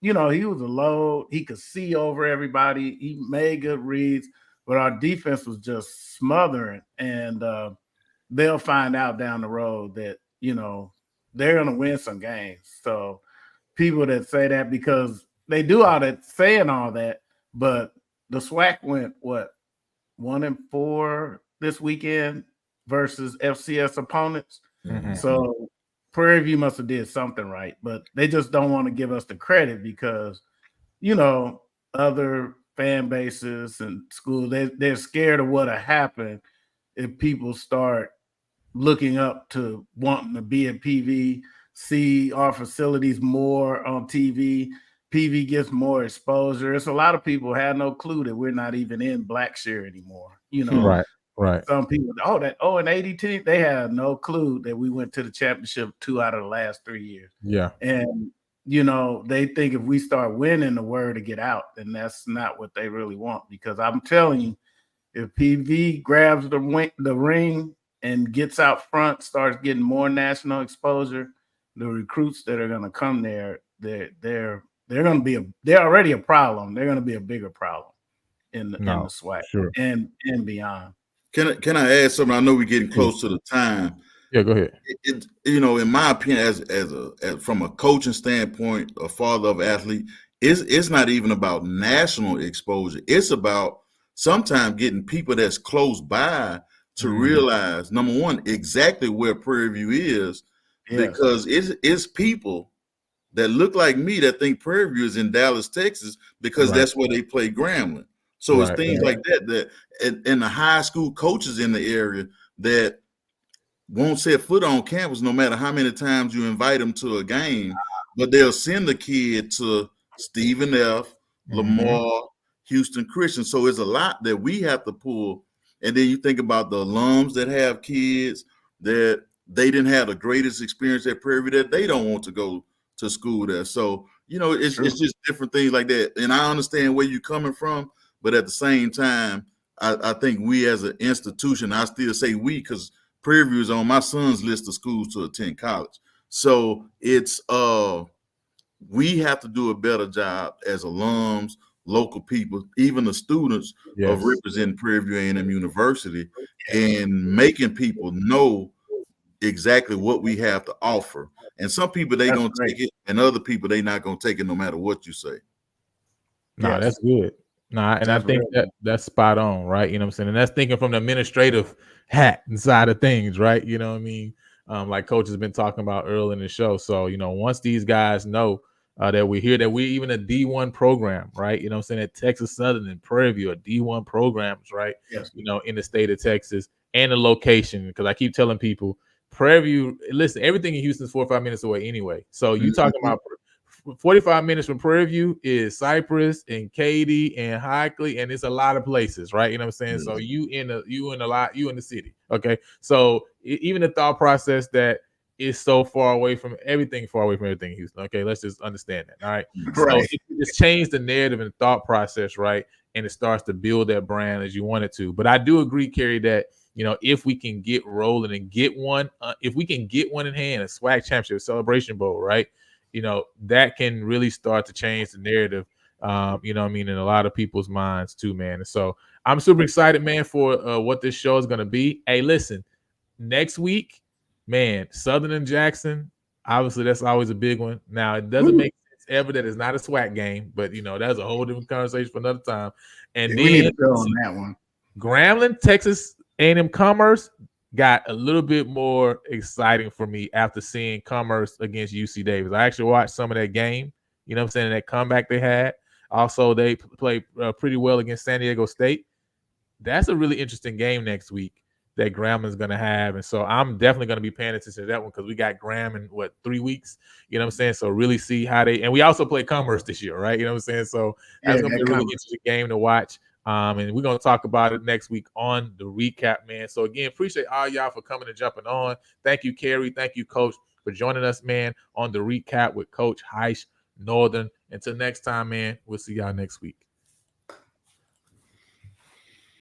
he was a load. He could see over everybody. He made good reads. but our defense was just smothering. And they'll find out down the road that, they're going to win some games. So people that say that, because they do all that, saying all that, but the SWAC went, 1-4 this weekend versus FCS opponents. Mhm. So Prairie View must have did something right, but they just don't want to give us the credit because, other fan bases and schools, they're scared of what'll happen if people start looking up to wanting to be at PV, see our facilities more on TV. PV gets more exposure. It's a lot of people had no clue that we're not even in Blackshear anymore. Right. Some people, in 80 they had no clue that we went to the championship 2 out of the last 3 years. Yeah. And they think if we start winning, the word to get out, and that's not what they really want. Because I'm telling you, if PV grabs the ring and gets out front, starts getting more national exposure, the recruits that are going to come there, they're going to be they're already a problem. They're going to be a bigger problem in the SWAC and beyond. Can I add something? I know we're getting close to the time. Yeah, go ahead. In my opinion, as from a coaching standpoint, a father of athlete, it's not even about national exposure. It's about sometimes getting people that's close by to realize, number one, exactly where Prairie View is, because it's people that look like me that think Prairie View is in Dallas, Texas, because that's where they play Grambling. So it's things like that and the high school coaches in the area that won't set foot on campus no matter how many times you invite them to a game, but they'll send the kid to Stephen F., Lamar, Houston Christian. So it's a lot that we have to pull. And then you think about the alums that have kids that they didn't have the greatest experience at Prairie, that they don't want to go to school there. So, it's just different things like that. And I understand where you're coming from, but at the same time, I think we as an institution, I still say we, because Prairie View is on my son's list of schools to attend college. So it's we have to do a better job as alums, local people, even the students of representing Prairie View A&M University and making people know exactly what we have to offer. And some people, they going to take it, and other people, they not going to take it no matter what you say. Nah, that's good. Nah, and I think that's spot on, right? You know what I'm saying? And that's thinking from the administrative hat side of things, right? You know what I mean? Like Coach has been talking about early in the show. So, once these guys know that we're here, that we're even a D1 program, right? You know what I'm saying? At Texas Southern and Prairie View are D1 programs, right? Yes. In the state of Texas, and the location. Because I keep telling people, Prairie View, listen, everything in Houston is 4 or 5 minutes away anyway. So you talking about 45 minutes from Prairie View is Cypress and Katy and Hockley, and it's a lot of places, right? You know what I'm saying? So you in the city. Okay. So even the thought process that is so far away from everything in Houston. Okay, let's just understand that. All right. So if you just change the narrative and the thought process, right? And it starts to build that brand as you want it to. But I do agree, Kerry, that if we can get rolling and get one, if we can get one in hand, a SWAC championship, Celebration Bowl, right? That can really start to change the narrative, in a lot of people's minds too, man. And so I'm super excited, man, for what this show is going to be. Hey, listen, next week, man, Southern and Jackson, obviously that's always a big one. Now, it doesn't make sense ever that it's not a SWAC game, but, that's a whole different conversation for another time. And we need to go on that one. Grambling, Texas A&M Commerce got a little bit more exciting for me after seeing Commerce against UC Davis. I actually watched some of that game, you know what I'm saying, that comeback they had. Also, they played pretty well against San Diego State. That's a really interesting game next week that Grambling's going to have. And so I'm definitely going to be paying attention to that one because we got Graham in, 3 weeks? You know what I'm saying? So really see how they – and we also play Commerce this year, right? You know what I'm saying? So that's going to be a really interesting game to watch. And we're going to talk about it next week on the recap, man. So, again, appreciate all y'all for coming and jumping on. Thank you, Kerry. Thank you, Coach, for joining us, man, on the recap with Coach Heisch Northern. Until next time, man, we'll see y'all next week.